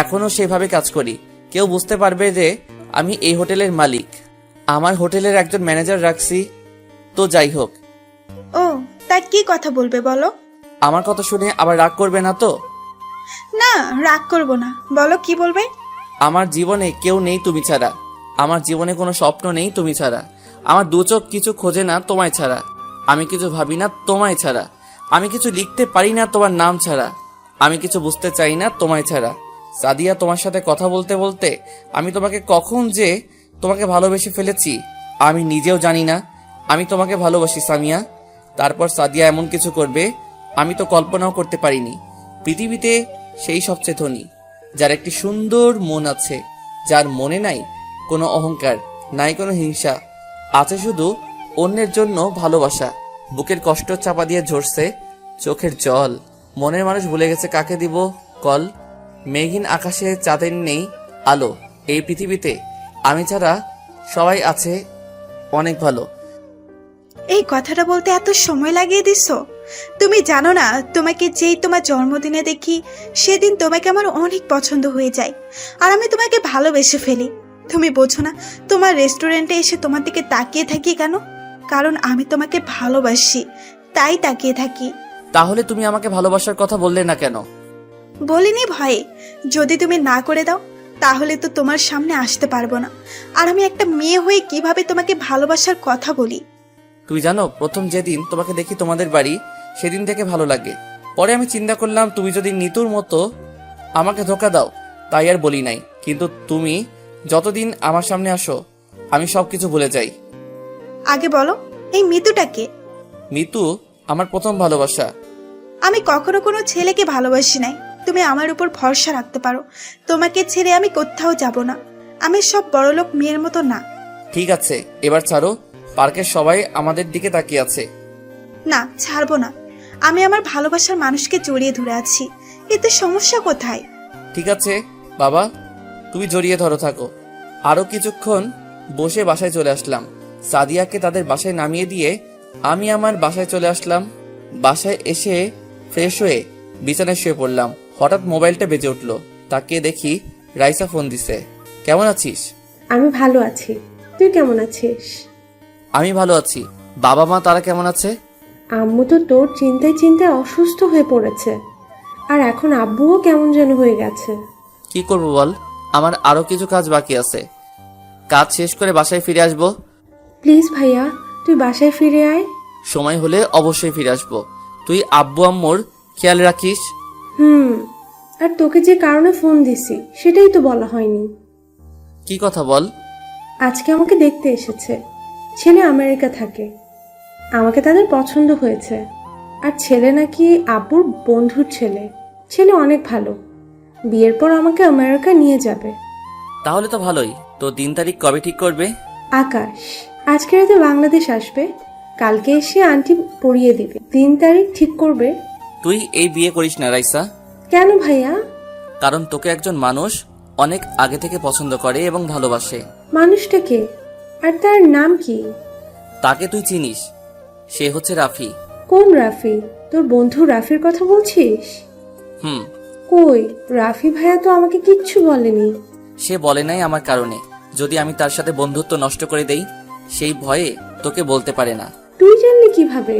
এখনো সেভাবে কাজ করি। কেউ বুঝতে পারবে যে আমি এই হোটেলের মালিক। আমার হোটেলের একজন ম্যানেজার রাখছি। তো যাই হোক, ও, তা কি কথা বলবে বলো? আমার কথা শুনে আবার রাগ করবে না তো? না, রাগ করবো না, বলো কি বলবে। আমার জীবনে কেউ নেই তুমি ছাড়া। আমার জীবনে কোনো স্বপ্ন নেই তুমি ছাড়া। আমার দু চোখ কিছু খোঁজে না তোমায় ছাড়া। আমি কিছু ভাবি না তোমায় ছাড়া। আমি কিছু লিখতে পারি না তোমার নাম ছাড়া। আমি কিছু বুঝতে চাই না তোমায় ছাড়া। সাদিয়া, তোমার সাথে কথা বলতে বলতে আমি তোমাকে কখন যে তোমাকে ভালোবেসে ফেলেছি আমি নিজেও জানি না। আমি তোমাকে ভালোবাসি সামিয়া। তারপর সাদিয়া এমন কিছু করবে আমি তো কল্পনাও করতে পারিনি। পৃথিবীতে সেই সবচেয়ে ধনী, যার একটি সুন্দর মন আছে, যার মনে নাই কোনো অহংকার, নাই কোনো হিংসা, আছে শুধু অন্যের জন্য ভালোবাসা। বুকের কষ্ট চাপা দিয়ে ঝরছে চোখের জল। মনের মানুষ ভুলে গেছে কাকে দিব কল। মেঘহীন আকাশে চাঁদের নেই আলো। এই পৃথিবীতে আমি ছাড়া সবাই আছে অনেক ভালো। এই কথাটা বলতে এত সময় লাগিয়ে দিছো? তুমি জানো না, তোমাকে যেই তোমার জন্মদিনে দেখি সেদিন তোমাকে আমার অনেক পছন্দ হয়ে যায়, আর আমি তোমাকে ভালোবেসে ফেলি। তুমি বোঝো না, তোমার রেস্টুরেন্টে এসে তোমার দিকে তাকিয়ে থাকি কেন? কারণ আমি তোমাকে ভালোবাসি, তাই তাকিয়ে থাকি। তাহলে তুমি আমাকে ভালোবাসার কথা বললে না কেন? বলিনি ভয়ে। যদি তুমি না করে দাও তাহলে তো তোমার সামনে আসতে পারবো না, আর আমি একটা মেয়ে হয়ে কিভাবে তোমাকে ভালোবাসার কথা বলি। তুমি জানো, প্রথম যেদিন তোমাকে দেখি তোমাদের বাড়ি, সেদিন থেকে ভালো লাগে। পরে আমি চিন্তা করলাম তুমি যদি নিতুর মতো আমাকে ধোকা দাও, তাই আর বলি নাই। কিন্তু তুমি যতদিন আমার সামনে আসো আমি সব কিছু ভুলে যাই। আগে বলো, এই মিতুটা কে? মিতু আমার প্রথম ভালোবাসা। আমি কখনো কোনো ছেলেকে ভালোবাসি নাই। তুমি আমার উপর ভরসা রাখতে পারো। তোমাকে ছেড়ে আমি কোথাও যাব না। আমি সব বড়লোক মেয়ের মতো না। ঠিক আছে, এবার ছাড়ো। পার্কের সবাই আমাদের দিকে তাকিয়ে আছে। না, ছাড়বো না। আমি আমার ভালোবাসার মানুষকে জড়িয়ে ধরে আছি। এতে সমস্যা কোথায়? ঠিক আছে বাবা, তুমি জড়িয়ে ধরো থাকো। আরো কিছুক্ষণ বসে বাসায় চলে আসলাম। সাদিয়াকে তাদের বাসায় নামিয়ে দিয়ে আমি আমার বাসায় চলে আসলাম। বাসায় এসে ফ্রেশ হয়ে বিছানায় শুয়ে পড়লাম। হঠাৎ মোবাইলটা বেজে উঠলো। তাকিয়ে দেখি রাইসা ফোন দিছে। কেমন আছিস? আমি ভালো আছি, তুই কেমন আছিস? আমি ভালো আছি। বাবা মা তারা কেমন আছে? আম্মু তো তোর চিন্তায় চিন্তায় অসুস্থ হয়ে পড়েছে, আর এখন আব্বুও কেমন যেন হয়ে গেছে। কি করব বল, আমার আরো কিছু কাজ বাকি আছে। কাজ শেষ করে বাসায় ফিরে আসবো। প্লিজ ভাইয়া, তুই বাসায় ফিরে আয়। সময় হলে অবশ্যই ফিরে আসবো। তুই আব্বু আম্মুর খেয়াল রাখিস। আর তোকে যে কারণে ফোন দিছি সেটাই তো বলা হয়নি। কি কথা বল? আজকে আমাকে দেখতে এসেছে। ছেলে আমেরিকা থাকে, আমাকে তাদের পছন্দ হয়েছে। আর ছেলে নাকি আব্বুর বন্ধুর ছেলে। ছেলে অনেক ভালো, বিয়ের পর আমাকে আমেরিকা নিয়ে যাবে। তাহলে তো ভালোই। তো দিন তারিখ কবে ঠিক করবে? আকাশ আজকে রাতে বাংলাদেশ আসবে, কালকে এসে আন্টি পড়িয়ে দিবে। দিন তারিখ ঠিক করবে। তুই এই বিয়ে করিস না রাইসা। কেন ভাইয়া? কারণ তোকে একজন মানুষ অনেক আগে থেকে পছন্দ করে এবং ভালোবাসে। মানুষটা কে, আর তার নাম কি? তাকে তুই চিনিস, সে হচ্ছে রাফি। কোন রাফি? তোর বন্ধু রাফির কথা বলছিস? হুম। কই, রাফি ভাইয়া তো আমাকে কিচ্ছু বলেনি। সে বলে নাই আমার কারণে। যদি আমি তার সাথে বন্ধুত্ব নষ্ট করে দেই, সেই ভয়ে তোকে বলতে পারে না। তুই জানলি কিভাবে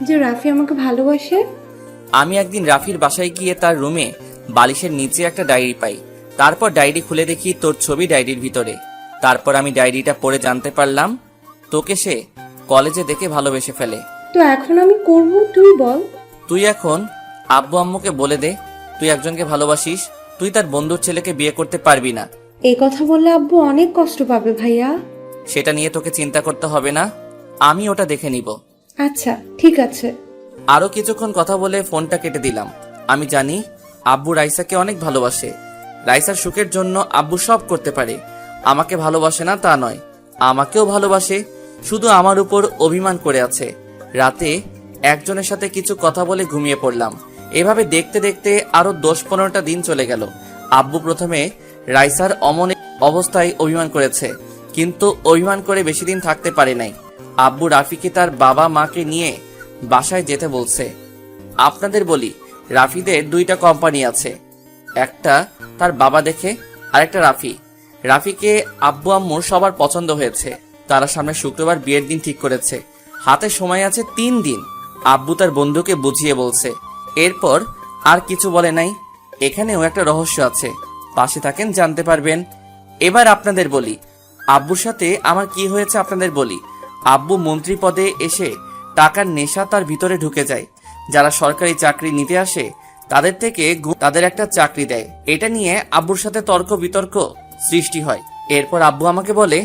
যে রাফি আমাকে ভালোবাসে? আমি একদিন রাফির বাসায় গিয়ে তার রুমে বালিশের নিচে একটা ডায়েরি পাই। তারপর ডায়েরি খুলে দেখি তোর ছবি ডায়েরির ভিতরে। তারপর আমি ডায়েরিটা পড়ে জানতে পারলাম তোকে সে কলেজে দেখে ভালোবেসে ফেলে। তো এখন আমি করব, তুই বল। তুই এখন আব্বু আম্মুকে বলে দে তুই একজনকে ভালোবাসিস। তুই তার বন্ধুর ছেলেকে বিয়ে করতে পারবি না। এই কথা বললে আব্বু অনেক কষ্ট পাবে ভাইয়া। সেটা নিয়ে তোকে চিন্তা করতে হবে না, আমি ওটা দেখে নিব। আচ্ছা ঠিক আছে। আরো কিছুক্ষণ কথা বলে ফোনটা কেটে দিলাম। আমি জানি আব্বু রাইসাকে অনেক ভালোবাসে। রাইসার সুখের জন্য আব্বু সব করতে পারে। আমাকে ভালোবাসে না তা নয়, আমাকেও ভালোবাসে, শুধু আমার উপর অভিমান করে আছে। রাতে একজনের সাথে কিছু কথা বলে ঘুমিয়ে পড়লাম। এভাবে দেখতে দেখতে আরো 10-15টা দিন চলে গেল। আব্বু প্রথমে রাইসার অমন অবস্থায় অভিমান করেছে, কিন্তু অভিমান করে বেশি দিন থাকতে পারে নাই। আব্বু রাফিকে তার বাবা মাকে নিয়ে বাসায় যেতে বলছে। আপনাদের বলি, রাফিদের 2টা কোম্পানি আছে, একটা তার বাবা দেখে আরেকটা রাফি। রাফিকে আব্বু আম্মুর সবার পছন্দ হয়েছে। তারা সামনে শুক্রবার বিয়ের দিন ঠিক করেছে। হাতে সময় আছে 3 দিন। আব্বু তার বন্ধুকে বুঝিয়ে বলছে। এরপর আর কিছু বলে নাই। এখানেও একটা রহস্য আছে, পাশে থাকেন জানতে পারবেন। এবার আপনাদের বলি আব্বুর সাথে আমার কি হয়েছে। আপনাদের বলি, আব্বু মন্ত্রী পদে এসে টাকার নেশা তার ভিতরে ঢুকে যায়। যারা সরকারি চাকরি নিতে আসে তাদের থেকে তাদের একটা চাকরি দেয়। এটা নিয়ে আব্বুর সাথে তর্ক বিতর্ক সৃষ্টি হয়। এরপর আব্বু আমাকে বলে,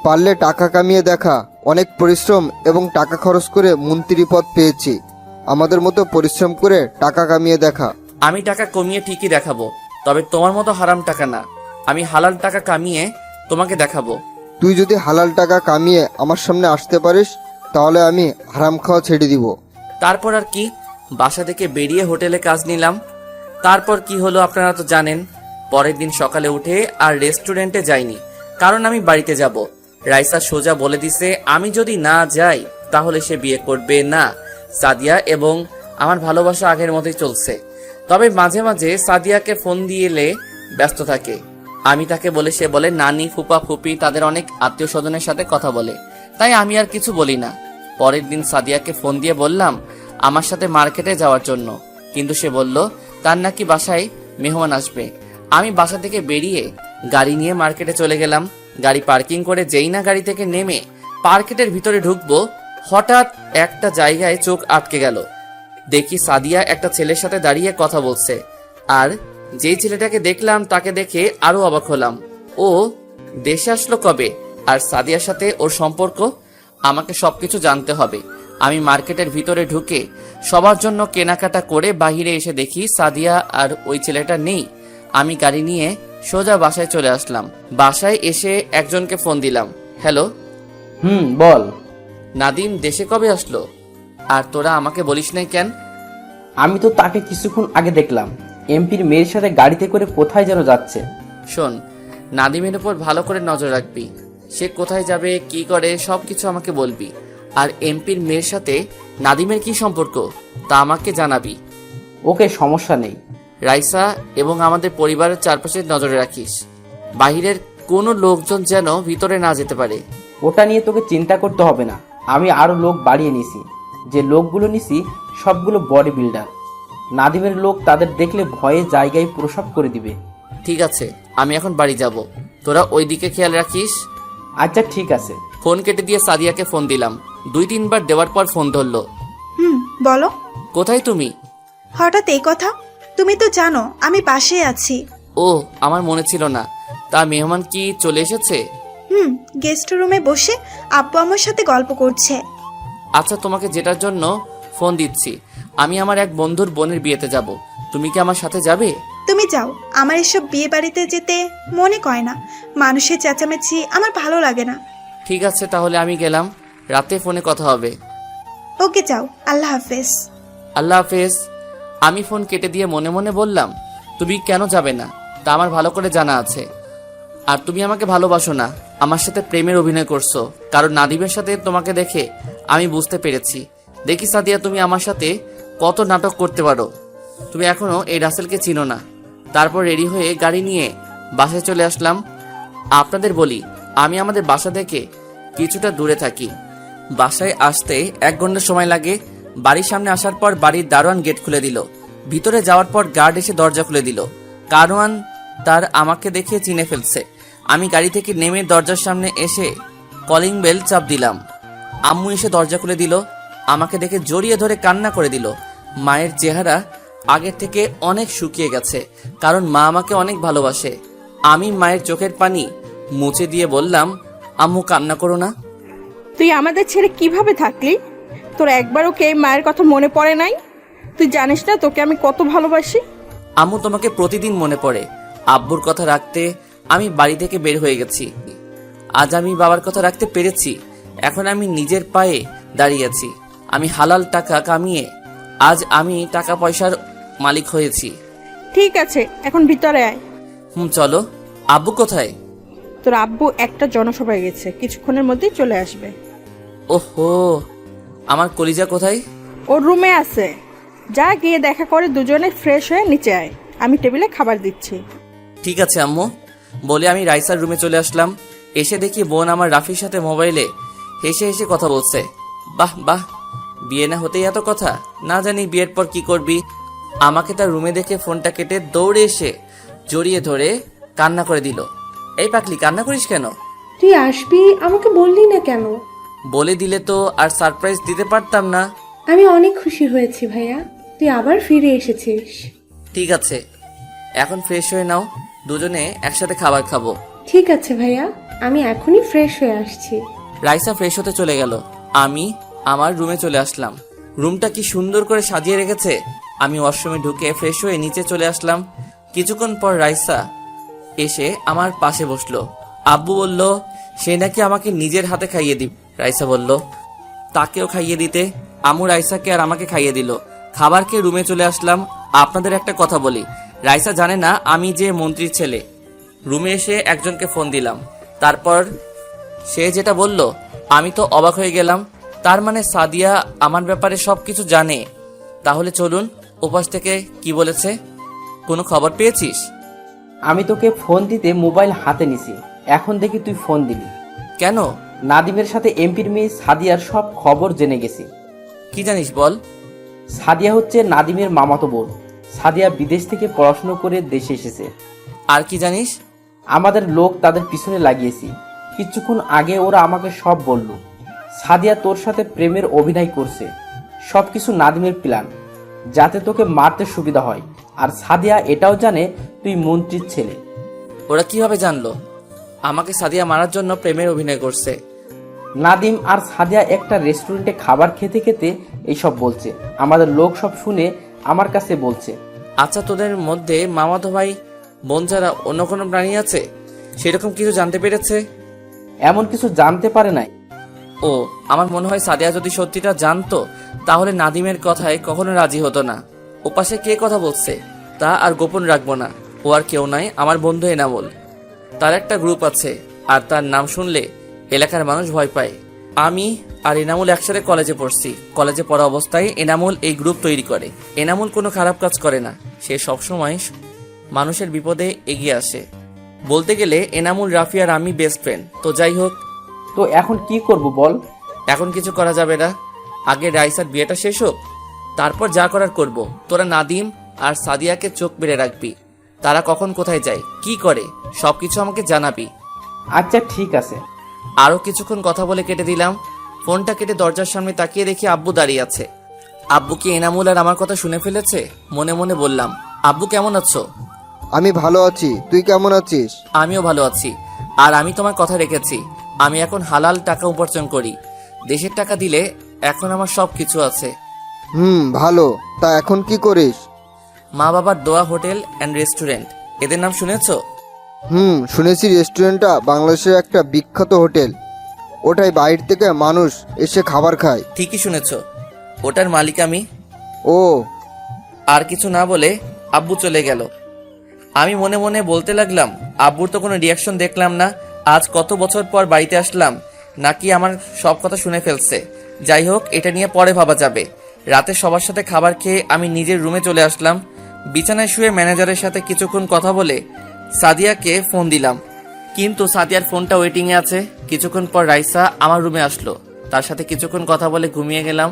পারলে টাকা কামিয়ে দেখা। অনেক পরিশ্রম এবং টাকা খরচ করে মন্ত্রী পদ পেয়েছি। আমাদের মতো পরিশ্রম করে টাকা কামিয়ে দেখা। আমি টাকা কমিয়ে ঠিকই দেখাবো, তবে তোমার মতো হারাম টাকা না। আমি হালাল টাকা কামিয়ে তোমাকে দেখাবো। তুই যদি হালাল টাকা কামিয়ে আমার সামনে আসতে পারিস তাহলে আমি হারাম খাওয়া ছেড়ে দিব। তারপর আর কি, বাসা থেকে বেরিয়ে হোটেলে কাজ নিলাম। তারপর কি হলো আপনারা তো জানেন। পরের দিন সকালে উঠে আর রেস্টুরেন্টে যাইনি, কারণ আমি বাড়িতে যাব। রাইসা সোজা বলে দিছে আমি যদি না যাই তাহলে সে বিয়ে করবে না। সাদিয়া এবং আমার ভালোবাসা আগের মতোই চলছে, তবে মাঝে মাঝে সাদিয়াকে ফোন দিয়েলে ব্যস্ত থাকে। আমি তাকে বলে সে বলে নানি ফুপা ফুপি তাদের অনেক আত্মীয় স্বজনের সাথে কথা বলে, তাই আমি আর কিছু বলি না। পরের দিন সাদিয়াকে ফোন দিয়ে বললাম আমার সাথে মার্কেটে যাওয়ার জন্য, কিন্তু সে বলল তার নাকি বাসায় মেহমান আসবে। আমি বাসা থেকে বেরিয়ে গাড়ি নিয়ে মার্কেটে চলে গেলাম। গাড়ি পার্কিং করে যেই না গাড়ি থেকে নেমে মার্কেটের ভিতরে ঢুকবো, হঠাৎ একটা জায়গায় চোখ আটকে গেল। দেখি সাদিয়া একটা ছেলের সাথে দাঁড়িয়ে কথা বলছে, আর যেই ছেলেটাকে দেখলাম তাকে দেখে আরো অবাক হলাম। ও দেশে আসলো কবে, আর সাদিয়ার সাথে ওর সম্পর্ক? আমাকে সবকিছু জানতে হবে। আমি মার্কেটের ভিতরে ঢুকে সবার জন্য কেনাকাটা করে বাইরে এসে দেখি সাদিয়া আর ওই ছেলেটা নেই। আমি গাড়ি নিয়ে সোজা বাসায় চলে আসলাম। বাসায় এসে একজনকে ফোন দিলাম। হ্যালো। বল। নাদিম দেশে কবে আসলো? আর তোরা আমাকে বলিস নাই কেন? আমি তো তাকে কিছুক্ষণ আগে দেখলাম এমপির মেয়ের সাথে গাড়িতে করে কোথায় যেন যাচ্ছে। শোন, নাদিমের উপর ভালো করে নজর রাখবি। সে কোথায় যাবে, কি করে, সবকিছু আমাকে বলবি। আর এমপির মেয়ের সাথে নাদিমের কি সম্পর্ক তা আমাকে জানাবি। ওকে, সমস্যা নেই। রাইসা এবং আমাদের পরিবারের চারপাশে নজরে রাখিস। বাহিরের কোনো লোকজন যেন ভিতরে না যেতে পারে। ওটা নিয়ে তোকে চিন্তা করতে হবে না। আমি আরো লোক বাড়িয়ে নিছি। যে লোকগুলো নিছি সবগুলো বডি বিল্ডার। নাদিমের লোক তাদের দেখলে ভয়ে জায়গায় প্রসব করে দিবে। ঠিক আছে, আমি এখন বাড়ি যাব। তোরা ওই দিকে খেয়াল রাখিস। আচ্ছা ঠিক আছে। ফোন কেটে দিয়ে সাদিয়াকে ফোন দিলাম। 2-3 বার দেওয়ার পর ফোন ধরলো। বলো। কোথায় তুমি? হঠাৎ এই কথা? তুমি তো জানো আমি পাশে আছি। ও, আমার মনে ছিল না। তা মেহমান কি চলে এসেছে? গেস্ট রুমে বসে আব্বু আমার সাথে গল্প করছে। আচ্ছা, তোমাকে যেটার জন্য ফোন দিচ্ছি, আমি আমার এক বন্ধুর বোনের বিয়েতে যাব। তুমি কি আমার সাথে যাবে? তুমি যাও, আমার এসব বিয়ে বাড়িতে যেতে মনে কয় না। মানুষের চেঁচামেচি আমার ভালো লাগে না। ঠিক আছে, তাহলে আমি গেলাম। রাতে ফোনে কথা হবে। ওকে, যাও। আল্লাহ হাফেজ। আল্লাহ হাফেজ। আমি ফোন কেটে দিয়ে মনে মনে বললাম, তুমি কেন যাবে না তা আমার ভালো করে জানা আছে। আর তুমি আমাকে ভালোবাসো না, আমার সাথে প্রেমের অভিনয় করছো। কারণ নাদিমের সাথে তোমাকে দেখে আমি বুঝতে পেরেছি। দেখি সাদিয়া, তুমি আমার সাথে কত নাটক করতে পারো। তুমি এখনো এই রাসেলকে চিনো না। তারপর রেডি হয়ে গাড়ি নিয়ে বাসায় চলে আসলাম। আপনাদের বলি, আমি আমাদের বাসা থেকে কিছুটা দূরে থাকি। বাসায় আসতে 1 ঘন্টা সময় লাগে। বাড়ির সামনে আসার পর বাড়ির দারোয়ান গেট খুলে দিল। ভিতরে যাওয়ার পর গার্ড এসে দরজা খুলে দিল। কারওয়ান তার আমাকে দেখে চিনে ফেলছে। আমি গাড়ি থেকে নেমে দরজার সামনে এসে কলিং বেল চাপ দিলাম। আম্মু এসে দরজা খুলে দিল। আমাকে দেখে জড়িয়ে ধরে কান্না করে দিল। মায়ের চেহারা আগের থেকে অনেক শুকিয়ে গেছে, কারণ মা আমাকে অনেক ভালোবাসে। আমি মায়ের চোখের পানি মুছে দিয়ে বললাম, আম্মু কান্না করো না। তুই আমাদের ছেড়ে কিভাবে থাকলি? তোর একবারও কে মায়ের কথা মনে পড়ে নাই? তুই জানিস না তোকে আমি কত ভালোবাসি? আম্মু, তোমাকে প্রতিদিন মনে পড়ে। আব্বুর কথা রাখতে আমি বাড়ি থেকে বের হয়ে গেছি। আজ আমি বাবার কথা রাখতে পেরেছি। এখন আমি নিজের পায়ে দাঁড়িয়েছি। আমি হালাল টাকা কামিয়ে আজ আমি টাকা পয়সার মালিক হয়েছি। ঠিক আছে, এখন ভিতরে আয়। চলো। আব্বু কোথায়? তোর আব্বু একটা জনসভায় গেছে, কিছুক্ষণের মধ্যেই চলে আসবে। ওহো, আমার কলিজা কোথায়? ওর রুমে আছে, যা গিয়ে দেখা করে দুজনে ফ্রেশ হয়ে নিচে আয়। আমি টেবিলে খাবার দিচ্ছি। ঠিক আছে আম্মু। বলে আমি রাইসার রুমে চলে আসলাম। এসে দেখি বোন আমার রাফির সাথে মোবাইলে হেসে হেসে কথা বলছে। বাহ বাহ, বিয়ে না হতেই এত কথা। না জানি বিয়ের পর কি করবি। আমাকে তার রুমে দেখে ফোনটা কেটে দৌড়ে এসে জড়িয়ে ধরে কান্না করে দিল। এই পাগলি, কান্না করিস কেন? তুই আসবি, আমাকে বললি না কেন? বলে দিলে তো আর সারপ্রাইজ দিতে পারতাম না। আমি অনেক খুশি হয়েছি ভাইয়া, তুই আবার ফিরে এসেছিস। ঠিক আছে, এখন ফ্রেশ হয়ে নাও, দুজনে একসাথে খাবার খাবো। ঠিক আছে ভাইয়া, আমি এখনই ফ্রেশ হয়ে আসছি। রাইসা ফ্রেশ হতে চলে গেল। আমি আমার রুমে চলে আসলাম। রুমটা কি সুন্দর করে সাজিয়ে রেখেছে। আমি ওয়াশরুমে ঢুকে ফ্রেশ হয়ে নিচে চলে আসলাম। কিছুক্ষণ পর রাইসা এসে আমার পাশে বসলো। আব্বু বলল সে নাকি আমাকে নিজের হাতে খাইয়ে দিবে। রাইসা বলল তাকেও খাইয়ে দিতে। আম্মু রাইসাকে আর আমাকে খাইয়ে দিল। খাবার খেয়ে রুমে চলে আসলাম। আপনাদের একটা কথা বলি, রাইসা জানে না আমি যে মন্ত্রীর ছেলে। রুমে এসে একজনকে ফোন দিলাম। তারপর সে যেটা বলল আমি তো অবাক হয়ে গেলাম। তার মানে সাদিয়া আমার ব্যাপারে সবকিছু জানে। তাহলে চলুন, উপাস থেকে কি বলেছে। কোনো খবর পেয়েছিস? আমি তোকে ফোন দিতে মোবাইল হাতে নিছি, এখন দেখি তুই ফোন দিলি কেন? নাদিমের সাথে এমপির মেয়ে সাদিয়ার সব খবর জেনে গেছি। কি জানিস বল। সাদিয়া হচ্ছে নাদিমের মামাতো বোন। সাদিয়া বিদেশ থেকে পড়াশোনা করে দেশে এসেছে। আর কি জানিস? আমাদের লোক তাদের পিছনে লাগিয়েছি। কিছুক্ষণ আগে ওরা আমাকে সব বলল। সাদিয়া তোর সাথে প্রেমের অভিনয় করছে। সবকিছু নাদিমের প্ল্যান, যাতে তোকে মারতে সুবিধা হয়। আর সাদিয়া এটাও জানে তুই মন্ত্রীর ছেলে। ওরা কিভাবে জানলো আমাকে সাদিয়া মারার জন্য প্রেমের অভিনয় করছে? নাদিম আর সাদিয়া একটা রেস্টুরেন্টে খাবার খেতে খেতে এইসব বলছে। আমাদের লোক সব শুনে আমার কাছে বলছে। আচ্ছা, তোদের মধ্যে মামাতো ভাই বোন ছাড়া অন্য কোনো প্রাণী আছে? সেরকম কিছু জানতে পেরেছে? এমন কিছু জানতে পারে নাই। ও, আমার মনে হয় সাদিয়া যদি সত্যিটা জানতো তাহলে নাদিমের কথায় কখনো রাজি হতো না। ওপাশে কে কথা বলছে তা আর গোপন রাখবো না। ও আর কেউ নাই, আমার বন্ধু এনামুল। তার একটা গ্রুপ আছে আর তার নাম শুনলে এলাকার মানুষ ভয় পায়। আমি আর এনামুল একসাথে কলেজে পড়ছি। কলেজে পড়া অবস্থায় এনামুল এই গ্রুপ তৈরি করে। এনামুল কোনো খারাপ কাজ করে না, সে সবসময় মানুষের বিপদে এগিয়ে আসে। বলতে গেলে এনামুল, রাফি আর আমি বেস্ট ফ্রেন্ড। তো যাই হোক, তো এখন কি করব বল? এখন কিছু করা যাবে না, আগে রাইসার বিয়েটা শেষ হোক, তারপর যা করার করব। তোরা নাদিম আর সাদিয়াকে চোখ মেরে রাখবি, তারা কখন কোথায় যায় কি করে সবকিছু আমাকে জানাবি। আচ্ছা ঠিক আছে। আরো কিছুক্ষণ কথা বলে কেটে দিলাম। ফোনটা কেটে দরজার সামনে তাকিয়ে দেখি আব্বু দাঁড়িয়ে আছে। আব্বু কি এনামুল আর আমার কথা শুনে ফেলেছে? মনে মনে বললাম, আব্বু কেমন আছো? আমি ভালো আছি, তুই কেমন আছিস? আমিও ভালো আছি। আর আমি তোমার কথা রেখেছি, আমি এখন হালাল টাকা উপার্জন করি। দেশের টাকা দিলে এখন আমার সব কিছু আছে। ভালো। তা এখন কি করিস? মা বাবার দোয়া হোটেল অ্যান্ড রেস্টুরেন্ট, এদের নাম শুনেছো? শুনেছি রেস্টুরেন্টটা বাংলাদেশের একটা বিখ্যাত হোটেল। ওটাই বাইরে থেকে মানুষ এসে খাবার খায়। ঠিকই শুনেছো, ওটার মালিক আমি। ও, আর কিছু না বলে আব্বু চলে গেল। আমি মনে মনে বলতে লাগলাম, আব্বুর তো কোনো রিয়াকশন দেখলাম না। আজ কত বছর পর বাড়িতে আসলাম, নাকি আমার সব কথা শুনে ফেলছে। যাই হোক, এটা নিয়ে পরে ভাবা যাবে। রাতে সবার সাথে খাবার খেয়ে আমি নিজের রুমে চলে আসলাম। বিছানায় শুয়ে ম্যানেজারের সাথে কিছুক্ষণ কথা বলে সাদিয়াকে ফোন দিলাম, কিন্তু সাদিয়ার ফোনটা ওয়েটিংয়ে আছে। কিছুক্ষণ পর রাইসা আমার রুমে আসলো, তার সাথে কিছুক্ষণ কথা বলে ঘুমিয়ে গেলাম।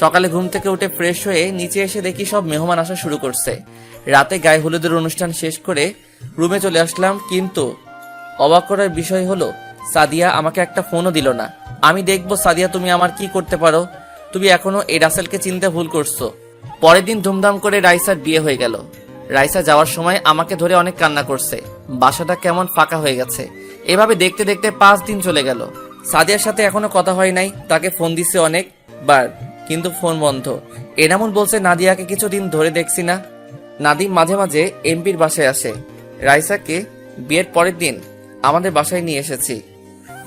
সকালে ঘুম থেকে উঠে ফ্রেশ হয়ে নিচে এসে দেখি সব মেহমান আসা শুরু করছে। রাতে গায়ে হলুদের অনুষ্ঠান শেষ করে রুমে চলে আসলাম, কিন্তু অবাক করার বিষয় হলো সাদিয়া আমাকে একটা ফোনও দিল না। আমি দেখবো সাদিয়া তুমি আমার কি করতে পারো, তুমি এখনো এই রাসেলকে চিনতে ভুল করছো। পরের দিন ধুমধাম করে রাইসার বিয়ে হয়ে গেল। রাইসা যাওয়ার সময় আমাকে ধরে অনেক কান্না করছে। বাসাটা কেমন ফাঁকা হয়ে গেছে। এভাবে দেখতে দেখতে 5 দিন চলে গেল। সাদিয়ার সাথে এখনো কথা হয় নাই, তাকে ফোন দিচ্ছে অনেকবার, কিন্তু ফোন বন্ধ। এনামুল বলছে নাদিয়াকে কিছুদিন ধরে দেখছি না। নাদিম মাঝে মাঝে এমপির বাসায় আসে। রাইসাকে বিয়ের পরের দিন আমাদের বাসায় নিয়ে এসেছি।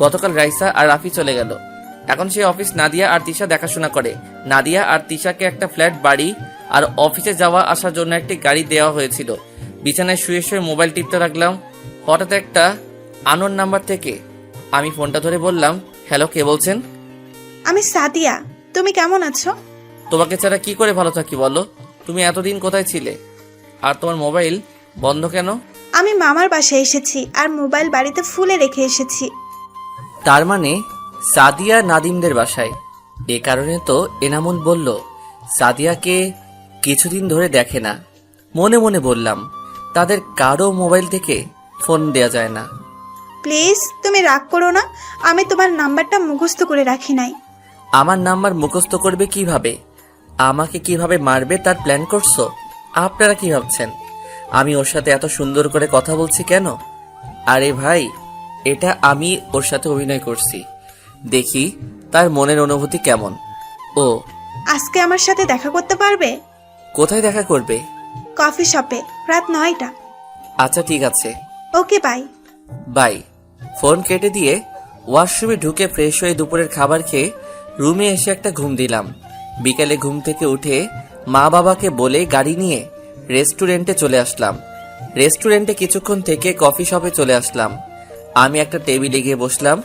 গতকাল রাইসা আর রাফি চলে গেল। এখন সে অফিস নাদিয়া আর তিশা দেখাশোনা করে। নাদিয়া আর তিশাকে একটা ফ্ল্যাট বাড়ি আর অফিসে যাওয়া আসার জন্য একটি গাড়ি দেওয়া হয়েছিল। বিছানায় শুয়ে শুয়ে মোবাইল টিপতে লাগলাম। হঠাৎ একটা আননোন নাম্বার থেকে আমি ফোনটা ধরে বললাম, হ্যালো, কে বলছেন? আমি সাদিয়া, তুমি কেমন আছো? তোমাকে ছাড়া কি করে ভালো থাকি বলো? তুমি এতদিন কোথায় ছিলে? আর তোমার মোবাইল বন্ধ কেন? আমি মামার বাসায় এসেছি আর মোবাইল বাড়িতে ফুলে রেখে এসেছি। তার মানে সাদিয়া নাদিমদের বাসায়। এ কারণে তো এনামুল বলল সাদিয়াকে কিছুদিন ধরে দেখে না। মনে মনে বললাম, তাদের কারো মোবাইল থেকে ফোন দেয়া যায় না। প্লিজ তুমি রাগ করো না, আমি তোমার নাম্বারটা মুখস্থ করে রাখি নাই। আমার নাম্বার মুখস্থ করবে কিভাবে? আমাকে কিভাবে মারবে তার প্ল্যান করছো? আপনারা কি ভাবছেন আমি ওর সাথে এত সুন্দর করে কথা বলছি কেন? আরে ভাই, এটা আমি ওর সাথে অভিনয় করছি, দেখি তার মনের অনুভূতি কেমন। ও আজকে আমার সাথে দেখা করতে পারবে? কোথায় দেখা করবে? কফি শপে, রাত 9টা। আচ্ছা ঠিক আছে, ওকে বাই। বাই। ফোন কেটে দিয়ে ওয়াশরুমে ঢুকে ফ্রেশ হয়ে দুপুরের খাবার খেয়ে রুমে এসে একটা ঘুম দিলাম। বিকেলে ঘুম থেকে উঠে মা বাবাকে বলে গাড়ি নিয়ে রেস্টুরেন্টে চলে আসলাম। রেস্টুরেন্টে কিছুক্ষণ থেকে কফি শপে চলে আসলাম। আমি একটা টেবিলে গিয়ে বসলাম।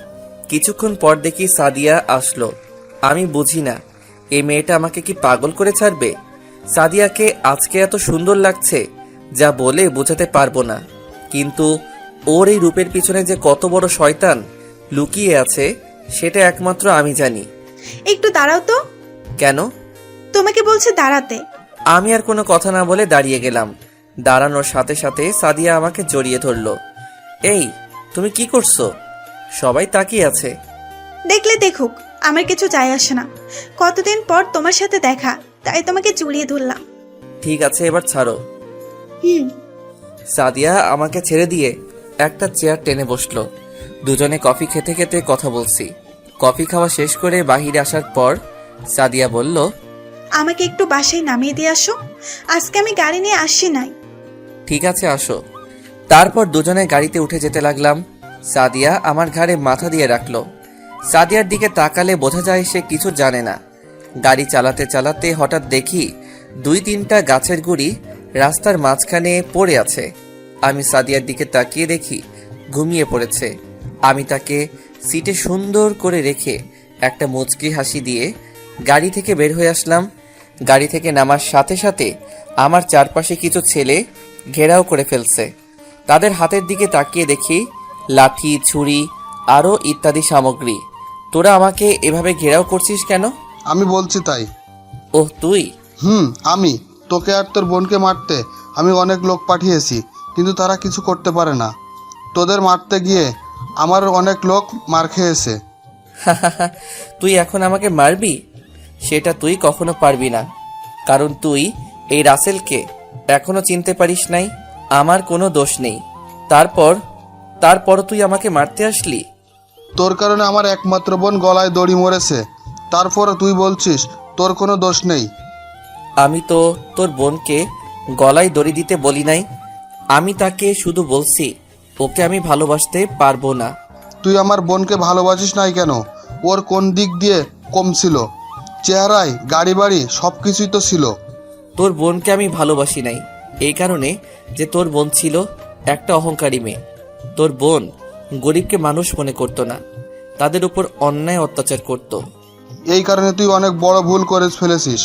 কিছুক্ষণ পর দেখি সাদিয়া আসলো। আমি বুঝি না এই মেয়েটা আমাকে কি পাগল করে ছাড়বে। সাদিয়াকে আজকে এত সুন্দর লাগছে যা বলে বোঝাতে পারবো না, কিন্তু ওর এই রূপের পিছনে যে কত বড় শয়তান লুকিয়ে আছে সেটা একমাত্র আমি জানি। একটু দাঁড়াও তো। কেন? তোমাকে বলছে দাঁড়াতে। আমি আর কোনো কথা না বলে দাঁড়িয়ে গেলাম। দাঁড়ানোর সাথে সাথে সাদিয়া আমাকে জড়িয়ে ধরলো। এই, তুমি কি করছো? সবাই তাকিয়ে আছে। দেখলে দেখুক, আমার কিছু যায় আসে না। কতদিন পর তোমার সাথে দেখা, তাই তোমাকে জড়িয়ে ধরলাম। ঠিক আছে, এবার ছাড়ো। হুম। সাদিয়া আমাকে ছেড়ে দিয়ে একটা চেয়ার টেনে বসলো। দুজনে কফি খেতে খেতে কথা বলছি। কফি খাওয়া শেষ করে বাহিরে আসার পর সাদিয়া বলল, আমাকে একটু বাসায় নামিয়ে দিয়ে আসো, আজকে আমি গাড়ি নিয়ে আসি নাই। ঠিক আছে আসো। তারপর দুজনে গাড়িতে উঠে যেতে লাগলাম। সাদিয়া আমার ঘাড়ে মাথা দিয়ে রাখলো। সাদিয়ার দিকে তাকালে বোঝা যায় সে কিছু জানে না। গাড়ি চালাতে চালাতে হঠাৎ দেখি 2-3টা গাছের গুড়ি রাস্তার মাঝখানে পড়ে আছে। আমি সাদিয়ার দিকে তাকিয়ে দেখি ঘুমিয়ে পড়েছে। আমি তাকে সিটে সুন্দর করে রেখে একটা মুচকি হাসি দিয়ে গাড়ি থেকে বের হয়ে আসলাম। গাড়ি থেকে নামার সাথে সাথে আমার চারপাশে কিছু ছেলে ঘেরাও করে ফেলছে। তাদের হাতের দিকে তাকিয়ে দেখি লাঠি, ছুরি আরও ইত্যাদি সামগ্রী। তোরা আমাকে এভাবে ঘেরাও করছিস কেন? আমি বলছি তাই। ওহ তুই? আমি তোকে আর তোর বোনকে মারতে আমি অনেক লোক পাঠিয়েছি, কিন্তু তারা কিছু করতে পারে না। তোদের মারতে গিয়ে আমার অনেক লোক মার খেয়েছে। তুই এখন আমাকে মারবি? সেটা তুই কখনো পারবি না, কারণ তুই এই রাসেলকে এখনো চিনতে পারিস নাই। আমার কোনো দোষ নেই, তারপর তুই আমাকে মারতে আসলি। তোর কারণে আমার একমাত্র বোন গলায় দড়ি মরেছে, তারপর তুই বলছিস তোর কোনো দোষ নেই। আমি তো তোর বোনকে গলায় দড়ি দিতে বলি নাই। আমি তাকে শুধু বলছি ওকে আমি ভালোবাসতে পারবো না। তুই আমার বোনকে ভালোবাসিস নাই কেন? ওর কোন দিক দিয়ে কম ছিল? চেহারায়, গাড়ি বাড়ি সব কিছুই তো ছিল। তোর বোনকে আমি ভালোবাসি নাই এই কারণে যে তোর বোন ছিল একটা অহংকারী মেয়ে। তোর বোন গরিবকে মানুষ মনে করতো না, তাদের উপর অন্যায় অত্যাচার করত। এই কারণে তুই অনেক বড় ভুল করে ফেলেছিস।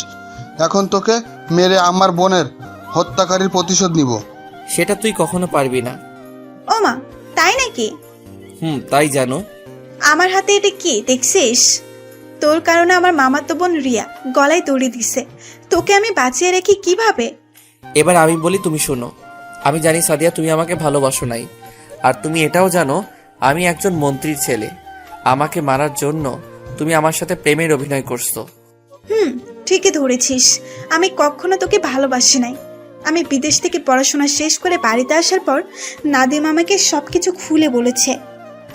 এখন তোকে মেরে আমার বোনের হত্যাকারীর প্রতিশোধ নিব। সেটা তুই কখনো পারবি না। ও মা, তাই নাকি? তাই জানো। আমার হাতে এটা কি দেখছিস? তোর কারণে আমার মামাতো বোন রিয়া গলায় দড়ি দিছে, তোকে আমি বাঁচিয়ে রেখি কিভাবে? এবার আমি বলি, তুমি শোনো। আমি জানি সাদিয়া তুমি আমাকে ভালোবাসো নাই, আর তুমি এটাও জানো আমি একজন মন্ত্রীর ছেলে। আমাকে মারার জন্য তুমি আমার সাথে প্রেমের অভিনয় করছো। ঠিকই ধরেছিস, আমি কখনো তোকে ভালোবাসি নাই। আমি বিদেশ থেকে পড়াশোনা শেষ করে বাড়িতে আসার পর নাদিম আমাকে সবকিছু খুলে বলেছে।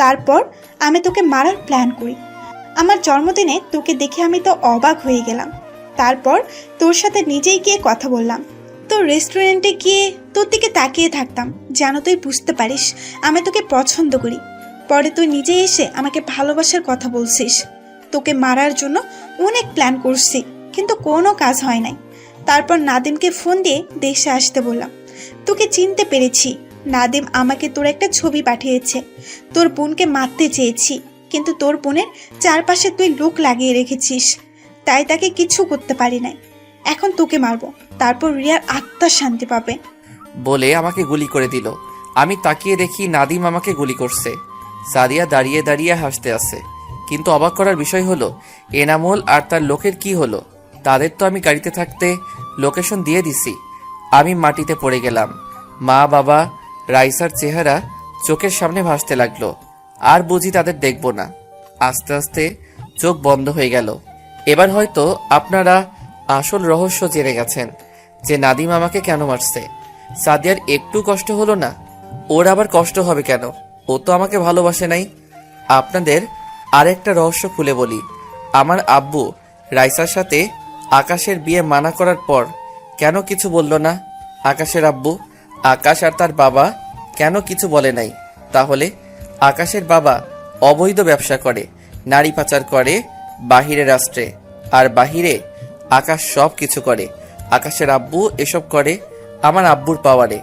তারপর আমি তোকে মারার প্ল্যান করি। আমার জন্মদিনে তোকে দেখে আমি তো অবাক হয়ে গেলাম। তারপর তোর সাথে নিজেই গিয়ে কথা বললাম। তোর রেস্টুরেন্টে গিয়ে তোর দিকে তাকিয়ে থাকতাম যেন তুই বুঝতে পারিস আমি তোকে পছন্দ করি। পরে তুই নিজে এসে আমাকে ভালোবাসার কথা বলছিস। তোকে মারার জন্য অনেক প্ল্যান করছি, কিন্তু কোনো কাজ হয় নাই। তারপর নাদিমকে ফোন দিয়ে দেশে আসতে বললাম। তোকে চিনতে পেরেছি। নাদিম আমাকে তোর একটা ছবি পাঠিয়েছে। তোর বোনকে মারতে চেয়েছি, কিন্তু তোর বোনের চারপাশে তুই লোক লাগিয়ে রেখেছিস, তাই তাকে কিছু করতে পারি নাই। এখন তোকে মারবো, তারপর রিয়ার আত্মা শান্তি পাবে। বলে আমাকে গুলি করে দিল। আমি তাকিয়ে দেখি নাদিম আমাকে গুলি করছে। সাদিয়া দাঁড়িয়ে দাঁড়িয়ে হাসতে আছে। কিন্তু অবাক করার বিষয় হলো এনামুল আর তার লোকের কি হলো? তাদের তো আমি গাড়িতে থাকতে লোকেশন দিয়ে দিছি। আমি মাটিতে পড়ে গেলাম। মা, বাবা, রাইসার চেহারা চোখের সামনে ভাসতে লাগলো। আর বুঝি তাদের দেখব না। আস্তে আস্তে চোখ বন্ধ হয়ে গেল। এবার হয়তো আপনারা আসল রহস্য জেনে গেছেন যে নাদিম আমাকে কেন মারছে। সাদিয়ার একটু কষ্ট হলো না? ওর আবার কষ্ট হবে কেন? ও তো আমাকে ভালোবাসে নাই। আপনাদের আরেকটা রহস্য খুলে বলি। আমার আব্বু রাইসার সাথে আকাশের বিয়ে মানা করার পর কেন কিছু বলল না? আকাশের আব্বু, আকাশ আর তার বাবা কেন কিছু বলে নাই? তাহলে আকাশের বাবা অবৈধ ব্যবসা করে, নারী পাচার করে বাহিরে রাষ্ট্রে, আর বাহিরে আকাশ সব কিছু করে। আকাশের আব্বু এসব করে আমার আব্বুর পাওয়ারে।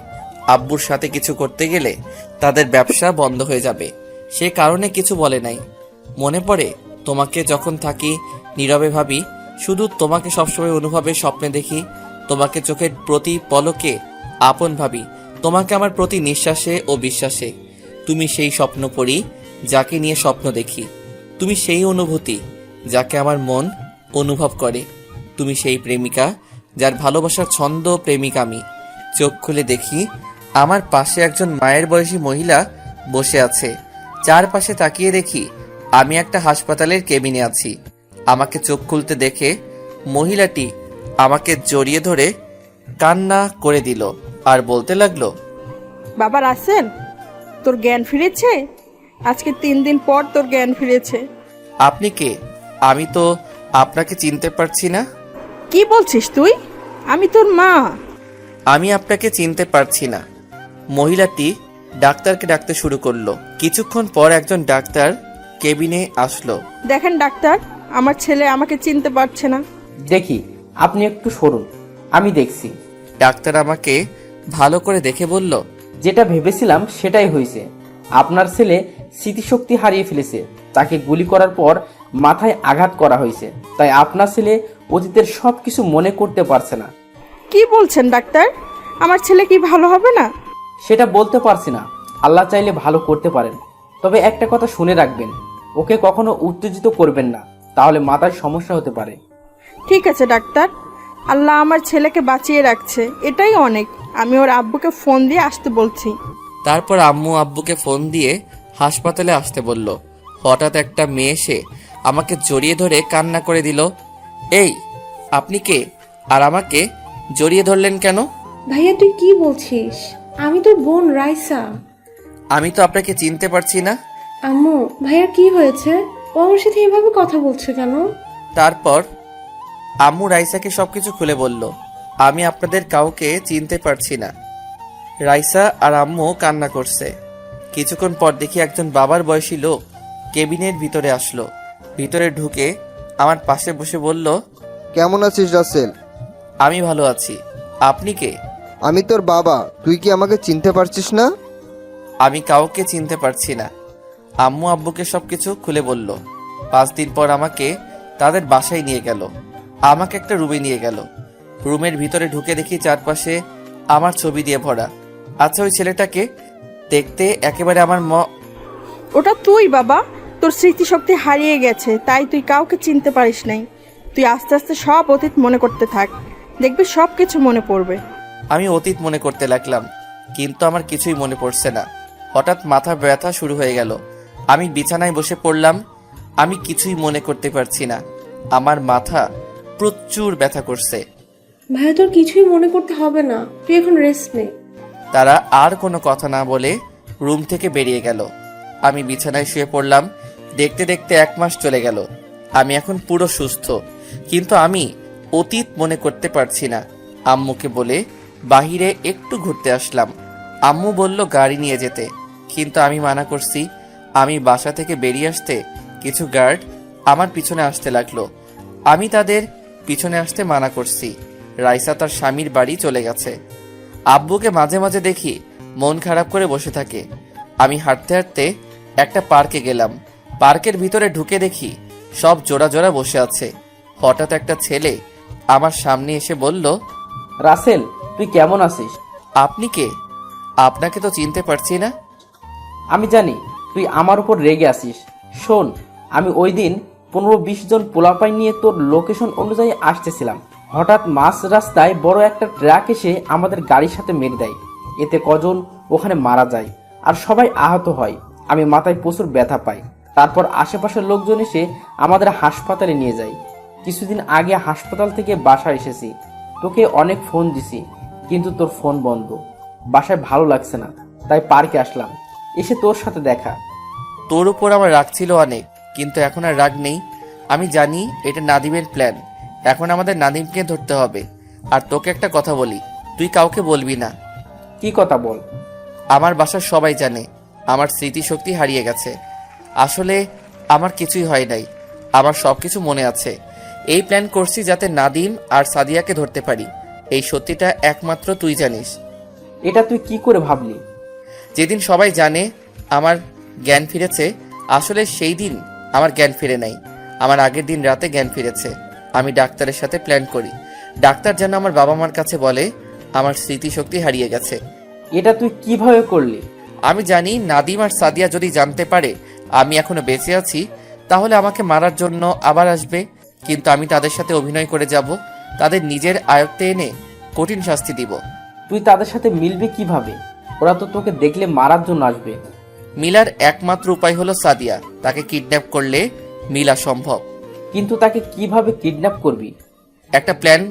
আব্বুর সাথে কিছু করতে গেলে তাদের ব্যবসা বন্ধ হয়ে যাবে, সে কারণে কিছু বলে নাই। মনে পড়ে তোমাকে যখন থাকি নীরবে ভাবি, শুধু তোমাকে সবসময় অনুভবে স্বপ্নে দেখি। তোমাকে চোখের প্রতি পলকে আপন ভাবি, তোমাকে আমার প্রতি নিঃশ্বাসে ও বিশ্বাসে। তুমি সেই স্বপ্ন পড়ি যাকে নিয়ে স্বপ্ন দেখি। তুমি সেই অনুভূতি যাকে আমার মন অনুভব করে। তুমি সেই প্রেমিকা যার ভালোবাসার ছন্দ প্রেমিক আমি। চোখ খুলে দেখি আমার পাশে একজন মায়ের বয়সী মহিলা বসে আছে। চারপাশে তাকিয়ে দেখি আমি একটা হাসপাতালের কেবিনে আছি। আমাকে চোখ খুলতে দেখে মহিলাটি আমাকে জড়িয়ে ধরে কান্না করে দিল। আর বলতে লাগলো, বাবা রাসেল, তোর জ্ঞান ফিরেছে? আজকে 3 দিন পর তোর জ্ঞান ফিরেছে। আপনি কে? আমি তো আপনাকে চিনতে পারছি না। কি বলছিস তুই? আমি তোর মা। আমি আপনাকে চিনতে পারছি না। মহিলাটি ডাক্তারকে ডাকতে শুরু করলো। কিছুক্ষণ পর একজন ডাক্তার কেবিনে আসলো। দেখেন ডাক্তার, আমার ছেলে আমাকে চিনতে পারছে না। দেখি, আপনি একটু সরুন, আমি দেখছি। ডাক্তার আমাকে ভালো করে দেখে বলল, যেটা ভেবেছিলাম সেটাই হয়েছে। আপনার ছেলে স্মৃতিশক্তি হারিয়ে ফেলেছে। তাকে গুলি করার পর মাথায় আঘাত করা হয়েছে, তাই আপনার ছেলে অতীতের সব কিছু মনে করতে পারছে না। কি বলছেন ডাক্তার? আমার ছেলে কি ভালো হবে না? সেটা বলতে পারছি না, আল্লাহ চাইলে ভালো করতে পারেন। তবে একটা কথা শুনে রাখবেন, ওকে কখনো উত্তেজিত করবেন না, তাহলে মাথায় সমস্যা হতে পারে। ঠিক আছে ডাক্তার, আল্লাহ আমার ছেলেকে বাঁচিয়ে রাখছে, এটাই অনেক। আমি ওর আব্বুকে ফোন দিয়ে আসতে বলছি। তারপর আম্মু আব্বুকে ফোন দিয়ে হাসপাতালে আসতে বলল। হঠাৎ একটা মেয়ে এসে আমাকে জড়িয়ে ধরে কান্না করে দিল। এই, আপনি কে? আর আমাকে জড়িয়ে ধরলেন কেন? ভাইয়া তুই কি বলছিস? আমি তোর বোন রাইসা। আমি তো আপনাকে চিনতে পারছি না। আম্মু, ভাইয়ার কি হয়েছে? ও আমার সাথে এভাবে কথা বলছে কেন? তারপর আম্মু রাইসাকে সবকিছু খুলে বলল। আমি আপনাদের কাউকে চিনতে পারছি না। রাইসা আর আম্মু কান্না করছে। কিছুক্ষণ পর দেখি একজন বাবার বয়সী লোক কেবিনের ভিতরে আসলো। ভিতরে ঢুকে আমার পাশে বসে বলল, কেমন আছিস রাসেল? আমি ভালো আছি। আপনি কে? আমি তোর বাবা। তুই কি আমাকে চিনতে পারছিস না? আমি কাউকে চিনতে পারছি না। আম্মু আব্বুকে সবকিছু খুলে বলল। 5 দিন পর আমাকে তাদের বাসায় নিয়ে গেল। আমাকে একটা রুমে নিয়ে গেল। রুমের ভিতরে ঢুকে দেখি চারপাশে আমার ছবি দিয়ে ভরা। আচ্ছা, ওই ছেলেটাকে দেখতে একেবারে আমার ওটা তুই বাবা। তোর স্মৃতিশক্তি হারিয়ে গেছে, তাই তুই কাউকে চিনতে পারিস নাই। তুই আস্তে আস্তে সব অতীত মনে করতে থাক, দেখবি সব কিছু মনে পড়বে। আমি অতীত মনে করতে লাগলাম, কিন্তু আমার কিছুই মনে পড়ছে না। হঠাৎ মাথা ব্যথা শুরু হয়ে গেল। আমি বিছানায় বসে পড়লাম। আমি কিছুই মনে করতে পারছি না। আমার মাথা প্রচুর ব্যথা করছে। ভাইয়া তোর কিছুই মনে করতে হবে না, তুই এখন রেস্ট নে। তারা আর কোনো কথা না বলে রুম থেকে বেরিয়ে গেল। আমি বিছানায় শুয়ে পড়লাম। দেখতে দেখতে 1 মাস চলে গেল। আমি এখন পুরো সুস্থ, কিন্তু আমি অতীত মনে করতে পারছি না। আম্মুকে বলে বাহিরে একটু ঘুরতে আসলাম। আম্মু বলল গাড়ি নিয়ে যেতে, কিন্তু আমি মানা করছি। আমি বাসা থেকে বেরিয়ে আসতে কিছু গার্ড আমার পিছনে আসতে লাগলো। আমি তাদের পিছনে আসতে মানা করছি। রাইসা তার স্বামীর বাড়ি চলে গেছে। আব্বুকে মাঝে মাঝে দেখি মন খারাপ করে বসে থাকে। আমি হাঁটতে হাঁটতে একটা পার্কে গেলাম। পার্কের ভিতরে ঢুকে দেখি সব জোড়া জোড়া বসে আছে। হঠাৎ একটা ছেলে আমার সামনে এসে বলল, রাসেল, তুই কেমন আছিস? আপনি কে? আপনাকে তো চিনতে পারছি না। আমি জানি তুই আমার উপর রেগে আছিস। শোন, আমি ওই দিন 15-20 জন পোলাপাই নিয়ে তোর লোকেশন অনুযায়ী আসতেছিলাম। হঠাৎ মাঝ রাস্তায় বড় একটা ট্রাক এসে আমাদের গাড়ির সাথে মেরে দেয়। এতে কজন ওখানে মারা যায় আর সবাই আহত হয়। আমি মাথায় প্রচুর ব্যথা পাই। তারপর আশেপাশের লোকজন এসে আমাদের হাসপাতালে নিয়ে যায়। কিছুদিন আগে হাসপাতাল থেকে বাসায় এসেছি। তোকে অনেক ফোন দিছি, কিন্তু তোর ফোন বন্ধ। বাসায় ভালো লাগছে না, তাই পার্কে আসলাম। এসে তোর সাথে দেখা। তোর উপর আমার রাগ ছিল অনেক, কিন্তু এখন আর রাগ নেই। আমি জানি এটা নাদিমের প্ল্যান। এখন আমাদের নাদিমকে ধরতে হবে। আর তোকে একটা কথা বলি, তুই কাউকে বলবি না। কি কথা বল? আমার বাসার সবাই জানে আমার স্মৃতিশক্তি হারিয়ে গেছে। আসলে আমার কিছুই হয় নাই, আমার সবকিছু মনে আছে। এই প্ল্যান করছি যাতে নাদিম আর সাদিয়াকে ধরতে পারি। এই সত্যিটা একমাত্র তুই জানিস। এটা তুই কি করে ভাবলি? যেদিন সবাই জানে আমার জ্ঞান ফিরেছে, আসলে সেই দিন আমার জ্ঞান ফিরে নাই। আমার আগের দিন রাতে জ্ঞান ফিরেছে। আমি ডাক্তারের সাথে প্ল্যান করি। ডাক্তার যেন আমার বাবা মার কাছে বলে আমার স্মৃতিশক্তি হারিয়ে গেছে। এটা তুই কিভাবে করলি? আমি জানি নাদিম আর সাদিয়া যদি জানতে পারে আমি এখনো বেঁচে আছি, তাহলে আমাকে মারার জন্য আবার আসবে। কিন্তু আমি তাদের সাথে অভিনয় করে যাব, তাদের নিজের আয়ত্তে এনে কঠিন শাস্তি দিব। তুই তাদের সাথে মিলবি কিভাবে? ওরা তো তোকে দেখলে মারার জন্য আসবে। মিলার একমাত্র উপায় হলো সাদিয়া। তাকে কিডন্যাপ করলে মিলা সম্ভব। কিন্তু তাকে কিভাবে কিডন্যাপ করবি? একটা প্ল্যান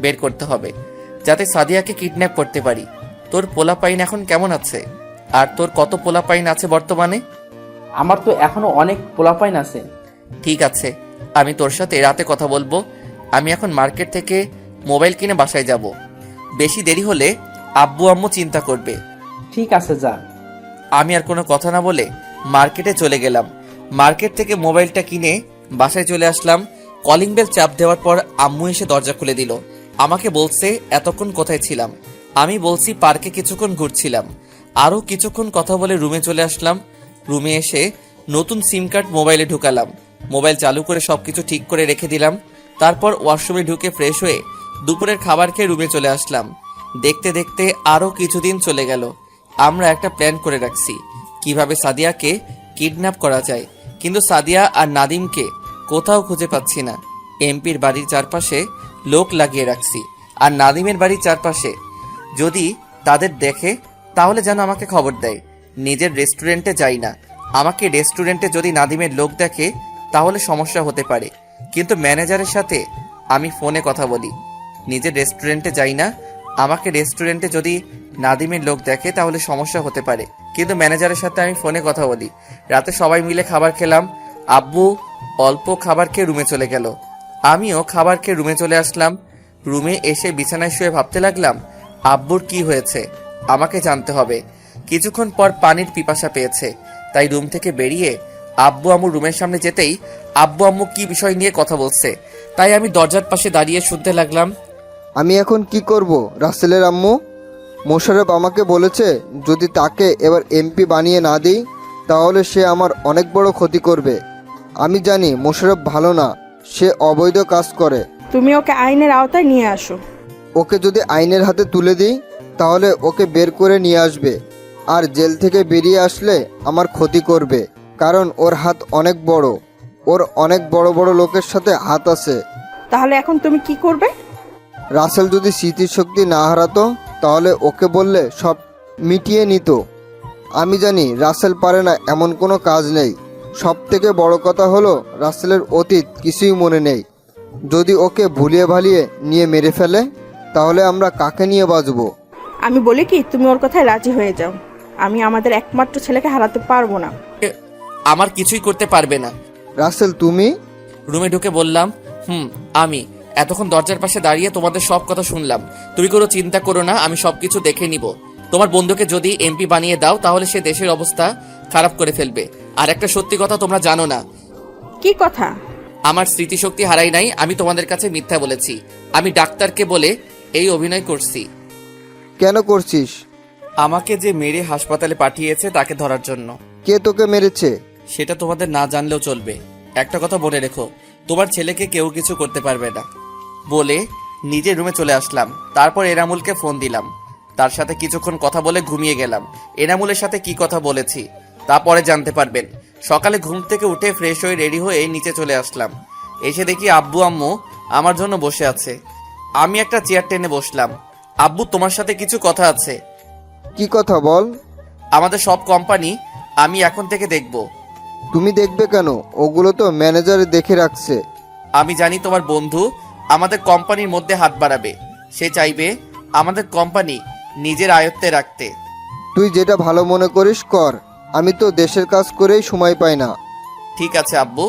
বের করতে হবে যাতে সাদিয়াকে কিডন্যাপ করতে পারি। তোর পোলাপাইন এখন কেমন আছে? আর তোর কত পোলাপাইন আছে বর্তমানে? আমার তো এখনো অনেক পোলাপাইন আছে। ঠিক আছে, আমি তোর সাথে রাতে কথা বলবো। আমি এখন মার্কেট থেকে মোবাইল কিনে বাসায় যাব। বেশি দেরি হলে আব্বু আম্মু চিন্তা করবে। ঠিক আছে, যা। আমি আর কোনো কথা না বলে মার্কেটে চলে গেলাম। মার্কেট থেকে মোবাইলটা কিনে বাসায় চলে আসলাম। কলিং বেল চাপ দেওয়ার পর আম্মু এসে দরজা খুলে দিল। আমাকে বলছে এতক্ষণ কোথায় ছিলাম। আমি বলছি পার্কে কিছুক্ষণ ঘুরছিলাম। আরও কিছুক্ষণ কথা বলে রুমে চলে আসলাম। রুমে এসে নতুন সিম কার্ড মোবাইলে ঢুকালাম। মোবাইল চালু করে সবকিছু ঠিক করে রেখে দিলাম। তারপর ওয়াশরুমে ঢুকে ফ্রেশ হয়ে দুপুরের খাবার খেয়ে রুমে চলে আসলাম। দেখতে দেখতে আরও কিছুদিন চলে গেল। আমরা একটা প্ল্যান করে রাখছি কিভাবে সাদিয়াকে কিডন্যাপ করা যায়, কিন্তু সাদিয়া আর নাদিমকে কোথাও খুঁজে পাচ্ছি না। এমপির বাড়ির চারপাশে লোক লাগিয়ে রাখছি, আর নাদিমের বাড়ির চারপাশে যদি তাদের দেখে তাহলে যেন আমাকে খবর দেয়। নিজের রেস্টুরেন্টে যাই না, আমাকে রেস্টুরেন্টে যদি নাদিমের লোক দেখে তাহলে সমস্যা হতে পারে। কিন্তু ম্যানেজারের সাথে আমি ফোনে কথা বলি। নিজের রেস্টুরেন্টে যাই না, আমাকে রেস্টুরেন্টে যদি নাদিমের লোক দেখে তাহলে সমস্যা হতে পারে, কিন্তু ম্যানেজারের সাথে আমি ফোনে কথা বলি। রাতে সবাই মিলে খাবার খেলাম। আব্বু অল্প খাবার খেয়ে রুমে চলে গেল। আমিও খাবার খেয়ে রুমে চলে আসলাম। রুমে এসে বিছানায় শুয়ে ভাবতে লাগলাম আব্বুর কি হয়েছে, আমাকে জানতে হবে। কিছুক্ষণ পর পানির পিপাসা পেয়েছে, তাই রুম থেকে বেরিয়ে আব্বু আম্মু রুমের সামনে যেতেই আব্বু আম্মু কি বিষয় নিয়ে কথা বলছে, তাই আমি দরজার পাশে দাঁড়িয়ে শুনতে লাগলাম। আমি এখন কি করব রাসেলের আম্মু? মোশাররফ আমাকে বলেছে যদি তাকে এবার এমপি বানিয়ে না দিই তাহলে সে আমার অনেক বড় ক্ষতি করবে। আমি জানি মোশাররফ ভালো না, সে অবৈধ কাজ করে। তুমি ওকে আইনের আওতায় নিয়ে আসো। ওকে যদি আইনের হাতে তুলে দিই তাহলে ওকে বের করে নিয়ে আসবে, আর জেল থেকে বেরিয়ে আসলে আমার ক্ষতি করবে, কারণ ওর হাত অনেক বড়, ওর অনেক বড় বড় লোকের সাথে হাত আছে। তাহলে এখন তুমি কি করবে? রাসেল যদি স্মৃতিশক্তি না হারাতো তাহলে ওকে বললে সব মিটিয়ে নিত। আমি জানি রাসেল পারে না এমন কোনো কাজ নেই। সব থেকে বড় কথা হলো রাসেলের অতীত কিছুই মনে নেই। যদি ওকে ভুলিয়ে ভালিয়ে নিয়ে মেরে ফেলে তাহলে আমরা কাকে নিয়ে বাঁচবো? আমি বলি কি তুমি ওর কথায় রাজি হয়ে যাও। আমি আমাদের একমাত্র ছেলেকে হারাতে পারবো না। আমার কিছুই করতে পারবে না। রাসেল তুমি? রুমে ঢুকে বললাম আমি এতক্ষণ দরজার পাশে দাঁড়িয়ে তোমাদের সব কথা শুনলাম। তুমি কোনো চিন্তা করো না, আমি সবকিছু দেখে নিব। তোমার বন্ধুকে যদি এমপি বানিয়ে দাও তাহলে সে দেশের অবস্থা খারাপ করে ফেলবে। আর একটা সত্যি কথা তোমরা জানো না। কি কথা? আমার স্মৃতিশক্তি হারাই নাই, আমি তোমাদের কাছে মিথ্যা বলেছি। আমি ডাক্তারকে বলে এই অভিনয় করছি। কেন করছিস? আমাকে যে মেরে হাসপাতালে পাঠিয়েছে তাকে ধরার জন্য। কে তোকে মেরেছে? সেটা তোমাদের না জানলেও চলবে। একটা কথা মনে রেখো, তোমার ছেলেকে কেউ কিছু করতে পারবে না। বলে নিজের রুমে চলে আসলাম। তারপর এনামুলকে ফোন দিলাম। তার সাথে কিছুক্ষণ কথা বলে ঘুমিয়ে গেলাম। এনামুলের সাথে কি কথা বলেছি তা পরে জানতে পারবেন। সকালে ঘুম থেকে উঠে ফ্রেশ হয়ে রেডি হয়ে নিচে চলে আসলাম। এসে দেখি আব্বু আম্মু আমার জন্য বসে আছে। আমি একটা চেয়ার টেনে বসলাম। আব্বু, তোমার সাথে কিছু কথা আছে। কি কথা বল? আমাদের সব কোম্পানি আমি এখন থেকে দেখব। তুমি দেখবে কেন? ওগুলো তো ম্যানেজার দেখে রাখছে। আমি জানি তোমার বন্ধু আমাদের কোম্পানির মধ্যে হাত বাড়াবে। সে চাইবে আমাদের কোম্পানি নিজের আয়ত্তে রাখতে। তুই যেটা ভালো মনে করিস কর, আমি তো দেশের কাজ করেই সময় পাই না। ঠিক আছে আব্বু।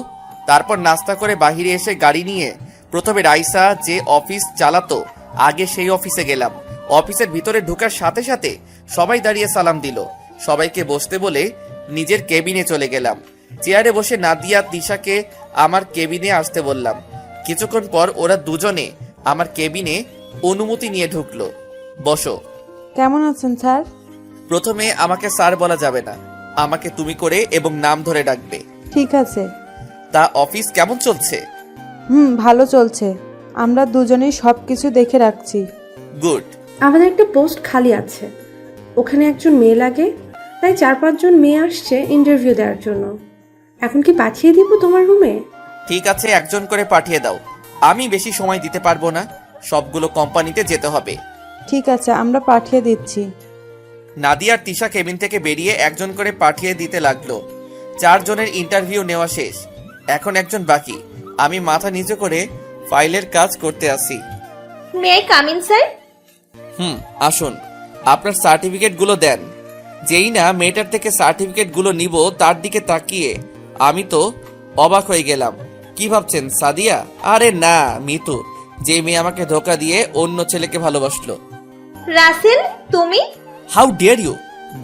তারপর নাস্তা করে বাহিরে এসে গাড়ি নিয়ে প্রথমে রাইসা যে অফিস চালাতো আগে সেই অফিসে গেলাম। অফিসের ভিতরে ঢোকার সাথে সাথে সবাই দাঁড়িয়ে সালাম দিল। সবাইকে বসতে বলে নিজের কেবিনে চলে গেলাম। চেয়ারে বসে নাদিয়া তিশাকে আমার কেবিনে আসতে বললাম। কিছুক্ষণ পর ওরা দুজনে আমার কেবিনে অনুমতি নিয়ে ঢুকলো। বসো। কেমন আছেন স্যার? প্রথমে আমাকে স্যার বলা যাবে না, আমাকে তুমি করে এবং নাম ধরে ডাকবে। ঠিক আছে। তা অফিস কেমন চলছে? ভালো চলছে। আমরা দুজনেই সব কিছু দেখে রাখছি। গুড। আমাদের একটা পোস্ট খালি আছে, ওখানে একজন মেয়ে লাগে, তাই 4-5 জন মেয়ে আসছে ইন্টারভিউ দেওয়ার জন্য। এখন কি পাঠিয়ে দিব তোমার রুমে? ঠিক আছে, একজন করে পাঠিয়ে দাও। আমি বেশি সময় দিতে পারবো না, সবগুলো কোম্পানিতে যেতে হবে। ঠিক আছে, আমরা পাঠিয়ে দিচ্ছি। নাদিয়া আর তিশা কেবিন থেকে বেরিয়ে একজন করে পাঠিয়ে দিতে লাগলো। 4 জনের ইন্টারভিউ নেওয়া শেষ, এখন একজন বাকি। আমি মাথা নিচু করে ফাইলের কাজ করতে আসি। May I come in sir? আসুন। আপনার সার্টিফিকেটগুলো দেন। যেই না মেয়েটার থেকে সার্টিফিকেটগুলো নিব তার দিকে তাকিয়ে আমি তো অবাক হয়ে গেলাম। কি ভাবছেন সাদিয়া? আরে না, মিতু, যে মেয়ে আমাকে ধোকা দিয়ে অন্য ছেলেকে ভালোবাসলো। রাসেল, তুমি? How dare you!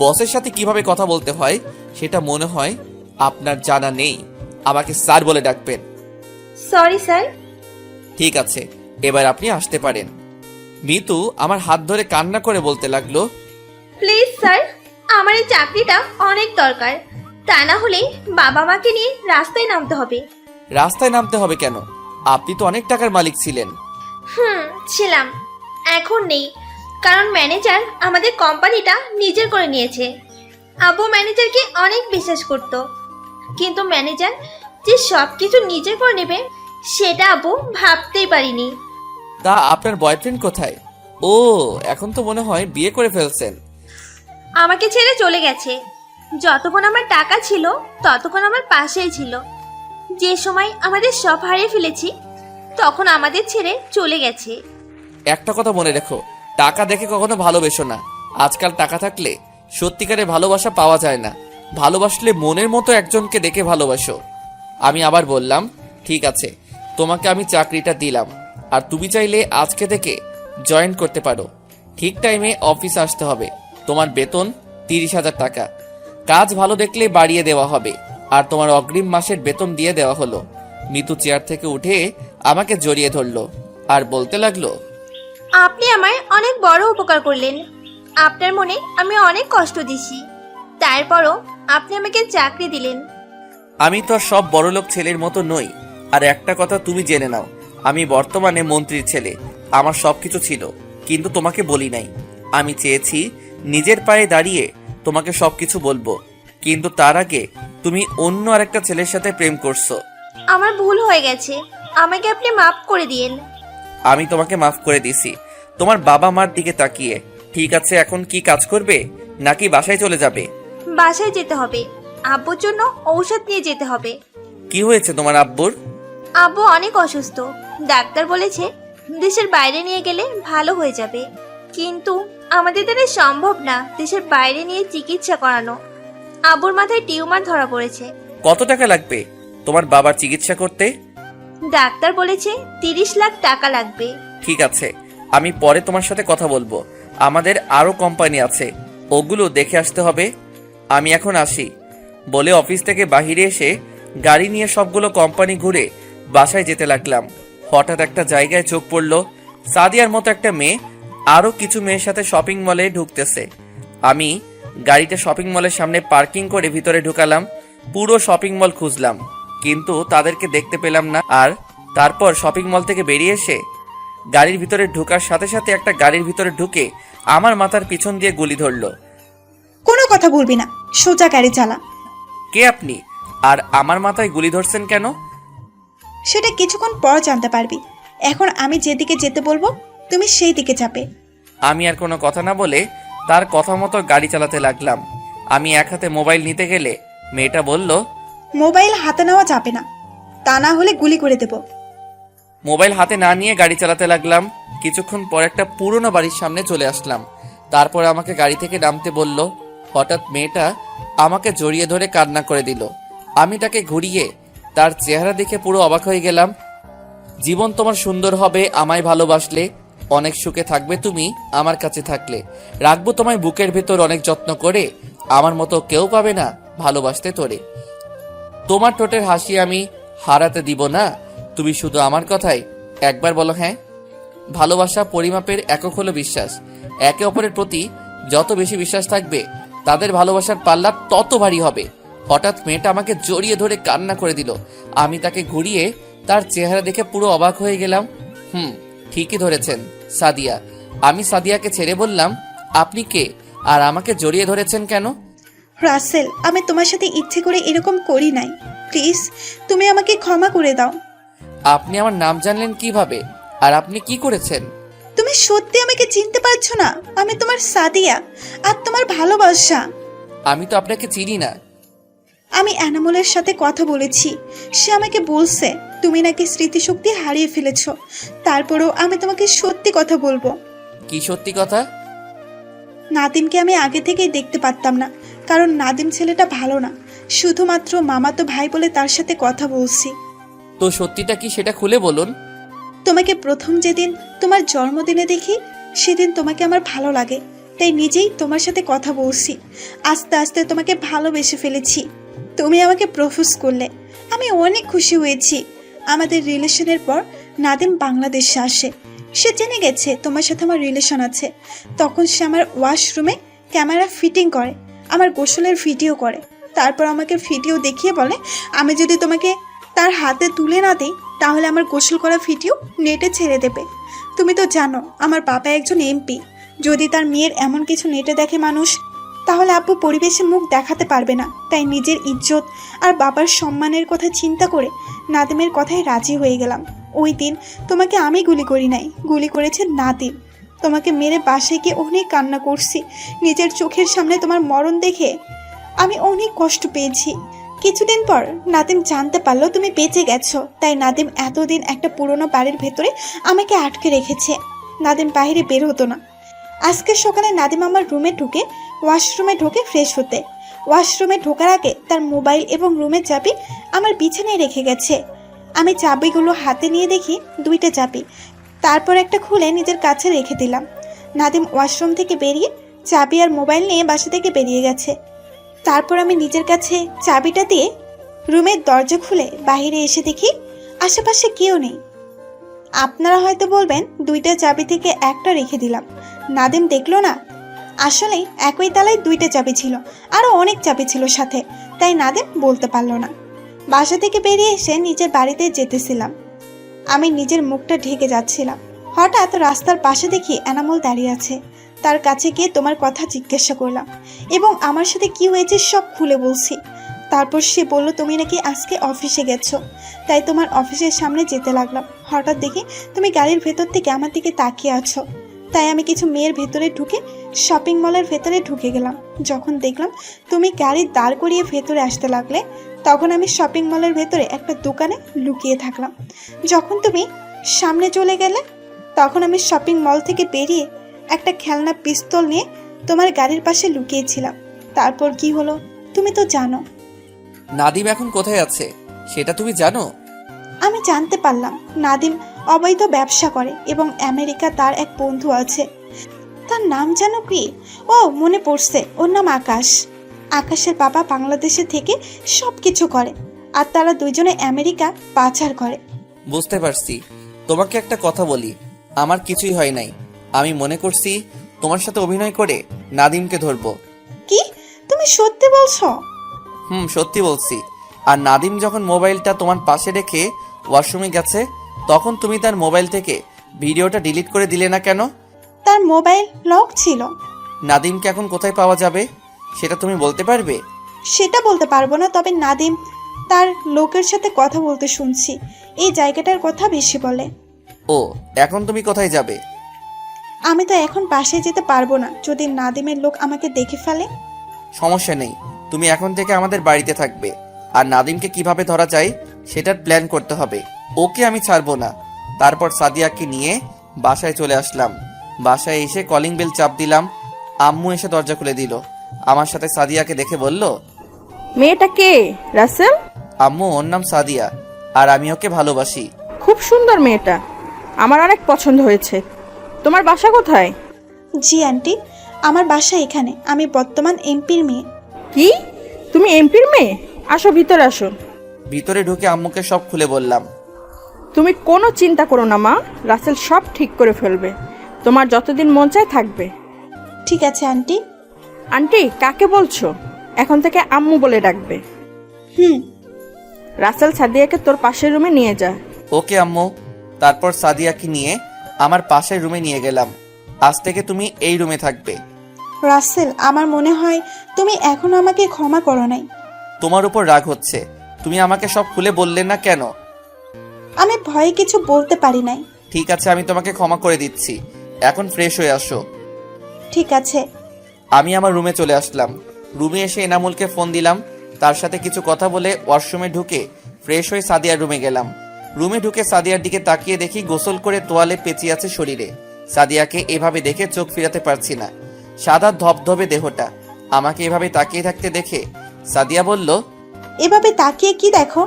বসের সাথে কিভাবে কথা বলতে হয় সেটা মনে হয় আপনার জানা নেই। আমাকে স্যার বলে ডাকবেন। Sorry sir. ঠিক আছে, এবার আপনি আসতে পারেন। মিতু আমার হাত ধরে কান্না করে বলতে লাগলো, প্লিজ স্যার, আমার এই চাকরিটা অনেক দরকার। তা না হলে বাবা মাকে নিয়ে রাস্তায় নামতে হবে। রাস্তায় নামতে হবে কেন? আপনি তো অনেক টাকার মালিক ছিলেন। ছিলাম, এখন নেই, কারণ ম্যানেজার আমাদের কোম্পানিটা নিজের করে নিয়েছে। আব্বু ম্যানেজারকে অনেক বিশ্বাস করত, কিন্তু ম্যানেজার যে সব কিছু নিজে করে নেবে সেটা আব্বু ভাবতেই পারিনি। তা আপনার বয়ফ্রেন্ড কোথায়? ও, এখন তো মনে হয় বিয়ে করে ফেলছেন। আমাকে ছেড়ে চলে গেছে। যতক্ষণ আমার টাকা ছিল ততক্ষণ আমার পাশেই ছিল। যে সময় আমাদের সব হারিয়ে ফেলেছি তখন আমাদের ছেড়ে চলে গেছে। একটা কথা মনে রেখো, টাকা দেখে কখনো ভালোবেসো না। আজকাল টাকা থাকলে সত্যিকারের ভালোবাসা পাওয়া যায় না। ভালোবাসলে মনের মতো একজনকে দেখে ভালোবাসো। আমি আবার বললাম, ঠিক আছে, তোমাকে আমি চাকরিটা দিলাম, আর তুমি চাইলে আজকে থেকে জয়েন করতে পারো। ঠিক টাইমে অফিস আসতে হবে। তোমার বেতন 30,000 টাকা। কাজ ভালো দেখলে বাড়িয়ে দেওয়া হবে, আর তোমার অগ্রিম মাসের বেতন দিয়ে দেওয়া হলো। মিতু চেয়ার থেকে উঠে আমাকে জড়িয়ে ধরলো আর বলতে লাগলো, আপনি আমায় অনেক বড় উপকার করলেন। আপনার মনে আমি অনেক কষ্ট দিছি, তারপরও আপনি আমাকে চাকরি দিলেন। আমি তো আর সব বড়লোক ছেলের মতো নই। আর একটা কথা তুমি জেনে নাও, আমি বর্তমানে মন্ত্রীর ছেলে। আমার সবকিছু ছিল, কিন্তু তোমাকে বলি নাই। আমি চেয়েছি নিজের পায়ে দাঁড়িয়ে তোমাকে সবকিছু বলবো, কিন্তু তার আগে তুমি অন্য আরেকটা ছেলের সাথে প্রেম করছো। আমার ভুল হয়ে গেছে, আমাকে আপনি মাফ করে দিয়েন। আমি তোমাকে মাফ করে দিছি তোমার বাবা মার দিকে তাকিয়ে। ঠিক আছে, এখন কি কাজ করবে, নাকি বাসায় চলে যাবে? বাসায় যেতে হবে, আব্বুর জন্য ঔষধ নিয়ে যেতে হবে। কি হয়েছে তোমার আব্বুর? আব্বু অনেক অসুস্থ, ডাক্তার বলেছে দেশের বাইরে নিয়ে গেলে ভালো হয়ে যাবে, কিন্তু আমাদের দ্বারা সম্ভব না দেশের বাইরে নিয়ে চিকিৎসা করানো। আব্বুর মাথায় টিউমার ধরা পড়েছে। কত টাকা লাগবে তোমার বাবার চিকিৎসা করতে? ডাক্তার বলেছে 30 লাখ টাকা লাগবে। ঠিক আছে, আমি পরে তোমার সাথে কথা বলবো। আমাদের আরো কোম্পানি আছে, ওগুলো দেখে আসতে হবে। আমি এখন আসি। বলে অফিস থেকে বাহিরে এসে গাড়ি নিয়ে সবগুলো কোম্পানি ঘুরে বাসায় যেতে লাগলাম। হঠাৎ একটা জায়গায় চোখ পড়লো, সাদিয়ার মতো একটা মেয়ে আরো কিছু মেয়ের সাথে শপিং মলে ঢুকতেছে। আমি গাড়িটা শপিং মলের সামনে পার্কিং করে ভিতরে ঢুকালাম। পুরো শপিং মল খুঁজলাম, কিন্তু তাদেরকে দেখতে পেলাম না। আর তারপর শপিং মল থেকে বেরিয়ে এসে গাড়ির ভিতরে ঢোকার সাথে সাথে একটা গাড়ির ভিতরে ঢুকে আমার মাথার পিছন দিয়ে গুলি ধরলো। কোনো কথা বলবি না, সোজা গাড়ি চালা। কে আপনি, আর আমার মাথায় গুলি ধরছেন কেন? সেটা কিছুক্ষণ পর জানতে পারবি। এখন আমি যেদিকে যেতে বলবো তুমি সেই দিকে যাবে। আমি আর কোনো কথা না বলে তার কথা মতো গাড়ি চালাতে লাগলাম। আমি এক হাতে মোবাইল নিতে গেলে মেয়েটা বলল, মোবাইল হাতে নেওয়া যাবে না, তা না হলে গুলি করে দেব। মোবাইল হাতে না নিয়ে গাড়ি চালাতে লাগলাম। কিছুক্ষণ পর একটা পুরনো বাড়ির সামনে চলে আসলাম। তারপর আমাকে গাড়ি থেকে নামতে বলল। হঠাৎ মেয়েটা আমাকে জড়িয়ে ধরে কান্না করে দিল। আমি তাকে ঘুরিয়ে তার চেহারা দেখে পুরো অবাক হয়ে গেলাম। জীবন তোমার সুন্দর হবে আমায় ভালোবাসলে, অনেক সুখে থাকবে তুমি আমার কাছে থাকলে, রাখবো তোমায় বুকের ভেতর অনেক যত্ন করে, আমার মতো কেউ পাবে না ভালোবাসতে তোরে। তোমার ঠোঁটের হাসি আমি হারাতে দিব না, তুমি শুধু আমার কথাই একবার বলো হ্যাঁ। ভালোবাসা পরিমাপের একক হলো বিশ্বাস। একে অপরের প্রতি যত বেশি বিশ্বাস থাকবে তাদের ভালোবাসার পাল্লা তত ভারী হবে। হঠাৎ মেয়েটা আমাকে জড়িয়ে ধরে কান্না করে দিল। আমি তাকে ঘুরিয়ে তার চেহারা দেখে পুরো অবাক হয়ে গেলাম। ঠিকই ধরেছেন, সাদিয়া। আমি সাদিয়াকে ছেড়ে বললাম, আপনি কে, আর আমাকে জড়িয়ে ধরেছেন কেন? রাসেল, আমি তোমার সাথে ইচ্ছে করে এরকম করি নাই, প্লিজ তুমি আমাকে ক্ষমা করে দাও। আপনি আমার নাম জানলেন কিভাবে, আর আপনি কি করেছেন? তুমি সত্যি আমাকে চিনতে পারছো না? আমি তোমার সাদিয়া, আর তোমার ভালোবাসা। আমি তো আপনাকে চিনি না। আমি অ্যানামলের সাথে কথা বলেছি, সে আমাকে বলছে তুমি নাকি স্মৃতিশক্তি হারিয়ে ফেলেছো। তারপরেও আমি তোমাকে সত্যি কথা বলবো। কি সত্যি কথা? নাদিমকে আমি আগে থেকেই দেখতে পারতাম না, কারণ নাদিম ছেলেটা ভালো না। শুধুমাত্র মামাতো ভাই বলে তার সাথে কথা বলছি। তো সত্যিটা কি সেটা খুলে বলুন। তোমাকে প্রথম যেদিন তোমার জন্মদিনে দেখি সেদিন তোমাকে আমার ভালো লাগে, তাই নিজেই তোমার সাথে কথা বলছি। আস্তে আস্তে তোমাকে ভালোবেসে ফেলেছি। তুমি আমাকে প্রপোজ করলে, আমি অনেক খুশি হয়েছি। আমাদের রিলেশনের পর নাদিম বাংলাদেশে আসে। সে জেনে গেছে তোমার সাথে আমার রিলেশন আছে। তখন সে আমার ওয়াশরুমে ক্যামেরা ফিটিং করে, আমার গোসলের ভিডিও করে। তারপর আমাকে ভিডিও দেখিয়ে বলে আমি যদি তোমাকে তার হাতে তুলে না দিই তাহলে আমার গোসল করা ভিডিও নেটে ছেড়ে দেবে। তুমি তো জানো আমার বাবা একজন এমপি। যদি তার মেয়ের এমন কিছু নেটে দেখে মানুষ, তাহলে আব্বু পরিবেশে মুখ দেখাতে পারবে না। তাই নিজের ইজ্জত আর বাবার সম্মানের কথা চিন্তা করে নাদিমের কথায় রাজি হয়ে গেলাম। ওই দিন তোমাকে আমি গুলি করি নাই, গুলি করেছে নাদিম। তোমাকে মেরে বাসায় গিয়ে অনেক কান্না করছি। নিজের চোখের সামনে তোমার মরণ দেখে আমি অনেক কষ্ট পেয়েছি। কিছুদিন পর নাদিম জানতে পারলো তুমি বেঁচে গেছো। তাই নাদিম এতদিন একটা পুরনো বাড়ির ভেতরে আমাকে আটকে রেখেছে। নাদিম বাইরে বের হতো না। আজকে সকালে নাদিম আমার রুমে ঢুকে ওয়াশরুমে ঢোকে ফ্রেশ হতে। ওয়াশরুমে ঢোকার আগে তার মোবাইল এবং রুমের চাবি আমার বিছানায় রেখে গেছে। আমি চাবিগুলো হাতে নিয়ে দেখি 2টা চাবি। তারপর একটা খুলে নিজের কাছে রেখে দিলাম। নাদিম ওয়াশরুম থেকে বেরিয়ে চাবি আর মোবাইল নিয়ে বাসা থেকে বেরিয়ে গেছে। তারপর আমি নিজের কাছে চাবিটা দিয়ে রুমের দরজা খুলে বাইরে এসে দেখি আশেপাশে কেউ নেই। আপনারা হয়তো বলবেন 2টা চাবি থেকে একটা রেখে দিলাম, নাদিম দেখলো না। আসলে একই তালায় 2টা চাবি ছিল, আরও অনেক চাবি ছিল সাথে, তাই নাদিম বলতে পারলো না। বাসা থেকে বেরিয়ে এসে নিজের বাড়িতে যেতেছিলাম। আমি নিজের মুখটা ঢেকে যাচ্ছিলাম। হঠাৎ রাস্তার পাশে দেখি এনামুল দাঁড়িয়ে আছে। তার কাছে গিয়ে তোমার কথা জিজ্ঞাসা করলাম এবং আমার সাথে কি হয়েছে সব খুলে বলছি। তারপর সে বলল তুমি নাকি আজকে অফিসে গেছো, তাই তোমার অফিসের সামনে যেতে লাগলাম। হঠাৎ দেখি তুমি গাড়ির ভেতর থেকে আমার দিকে তাকিয়ে আছো। তাই আমি কিছু মেয়ের ভেতরে ঢুকে শপিং মলের ভেতরে ঢুকে গেলাম। যখন দেখলাম তুমি গাড়ি দাঁড় করিয়ে ভেতরে আসতে লাগলে, তখন আমি শপিং মলের ভেতরে একটা দোকানে লুকিয়ে থাকলাম। যখন তুমি সামনে চলে গেলে, তখন আমি শপিং মল থেকে বেরিয়ে একটা খেলনা পিস্তল নিয়ে তোমার গাড়ির পাশে লুকিয়েছিলাম। তারপর কি হলো তুমি তো জানো। নাদিম এখন কোথায় আছে সেটা তুমি জানো? আমি জানতে পারলাম নাদিম অবৈধ ব্যবসা করে এবং আমেরিকা তার এক বন্ধু আছে। তার নাম জানো কি? ও মনে পড়ছে, ওর নাম আকাশ। আকাশের বাবা বাংলাদেশে থেকে সব কিছু করে, আর তারা দুইজনে আমেরিকা পাচার করে। বুঝতে পারছি। তোমাকে একটা কথা বলি, আমার কিছুই হয় নাই। আমি মনে করছি তোমার সাথে অভিনয় করে নাদিমকে ধরবো। কি তুমি সত্যি বলছো? সত্যি বলছি। আর নাদিম যখন মোবাইলটা তোমার পাশে রেখে ওয়াশরুমে গেছে, তখন তুমি তার মোবাইল থেকে ভিডিওটা ডিলিট করে দিলে না কেন? তার মোবাইল লক ছিল। নাদিমকে এখন কোথায় পাওয়া যাবে সেটা তুমি বলতে পারবে? সেটা বলতে পারবো না, তবে নাদিম তার লোকের সাথে কথা বলতে শুনছি। এই জায়গাটার কথা বেশি বলে। ও, এখন তুমি কোথায় যাবে? আমি তো এখন বাসায় যেতে পারবো না, যদি নাদিমের লোক আমাকে দেখে ফেলে। সমস্যা নেই, তুমি এখন থেকে আমাদের বাড়িতে থাকবে। আর নাদিমকে কিভাবে ধরা যায় সেটার প্ল্যান করতে হবে। ওকে আমি ছাড়বো না। তারপর সাদিয়াকে নিয়ে বাসায় চলে আসলাম। বাসায় এসে কলিং বেল চাপ দিলাম। আম্মু এসে দরজা খুলে দিল। আমার সাথে সাদিয়াকে দেখে বলল, মেয়েটা কে রাসেল? আম্মু, ওর নাম সাদিয়া, আর আমি ওকে ভালোবাসি। খুব সুন্দর মেয়েটা, আমার অনেক পছন্দ হয়েছে। তোমার বাসা কোথায়? জি আন্টি, আমার বাসা এখানে। আমি বর্তমান এমপির মেয়ে। কি, তুমি এমপির মেয়ে? আসো ভিতরে আসো। ভিতরে ঢুকে আম্মুকে সব খুলে বললাম। তুমি কোনো চিন্তা করো না মা, রাসেল সব ঠিক করে ফেলবে। তোমার যতদিন মন চায় থাকবে। ঠিক আছে আন্টি। আন্টি কাকে বলছো? এখন থেকে আম্মু বলে ডাকবে। রাসেল সাদিয়াকে তোর পাশের রুমে নিয়ে যা। ওকে আম্মু। তারপর সাদিয়াকে নিয়ে আমার পাশের রুমে নিয়ে গেলাম। আজ থেকে তুমি এই রুমে থাকবে। রাসেল, আমার মনে হয় তুমি এখনো আমাকে ক্ষমা করো নাই। তোমার উপর রাগ হচ্ছে, তুমি আমাকে সব খুলে বললে না কেন? আমি ভয়ে কিছু বলতে পারি নাই। ঠিক আছে, আমি তোমাকে ক্ষমা করে দিচ্ছি। এখন ফ্রেশ হয়ে আসো। ঠিক আছে। আমি আমার রুমে চলে আসলাম। রুমে এসে এনামুলকে ফোন দিলাম। তার সাথে কিছু কথা বলে ওয়াশরুমে ঢুকে ফ্রেশ হয়ে সাদিয়ার রুমে গেলাম। রুমে ঢুকে সাদিয়ার দিকে তাকিয়ে দেখি গোসল করে তোয়ালে পেঁচিয়ে আছে শরীরে। সাদিয়াকে এভাবে দেখে চোখ ফিরাতে পারছি না। সাদা ধবধবে দেহটা। আমাকে এভাবে তাকিয়ে থাকতে দেখে সাদিয়া বলল, এভাবে তাকিয়ে কি দেখো?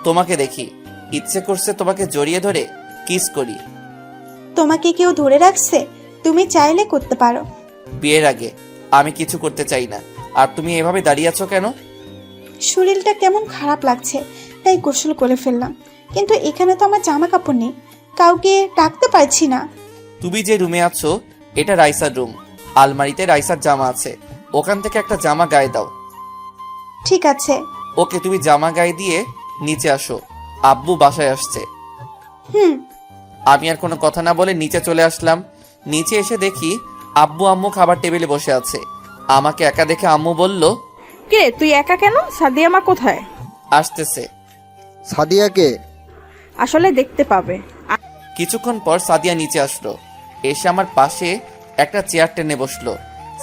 তোমাকে দেখি, ইচ্ছে করছে তোমাকে জড়িয়ে ধরে কিস করি। তোমাকে কেউ ধরে রাখছে? তুমি চাইলে করতে পারো। বিয়ের আগে আমি কিছু করতে চাই না। আর তুমি এভাবে দাঁড়িয়ে আছো কেন? শরীরটা কেমন খারাপ লাগছে, তাই গোসল করে ফেললাম। কিন্তু এখানে তো আমার জামা কাপড় নেই, কাউকে ডাকতে পারছি না। তুমি যে রুমে আছো এটা রাইসার রুম। আলমারিতে রাইসার জামা আছে, ওখান থেকে একটা জামা গায়ে দাও। ঠিক আছে। ওকে, তুমি জামা গায়ে দিয়ে নিচে আসো, আব্বু বাসায় আসছে। হুম। আমি আর কোনো কথা না বলে নিচে চলে আসলাম। নিচে এসে দেখি আব্বু আম্মু খাবার টেবিলে বসে আছে। আমাকে একা দেখে আম্মু বলল, কে তুই একা কেন? সাদিয়া মা কোথায়? আসতেছে। সাদিয়াকে? আসলে দেখতে পাবে। কিছুক্ষণ পর সাদিয়া নিচে আসলো, এসে আমার পাশে একটা চেয়ার টেনে বসলো।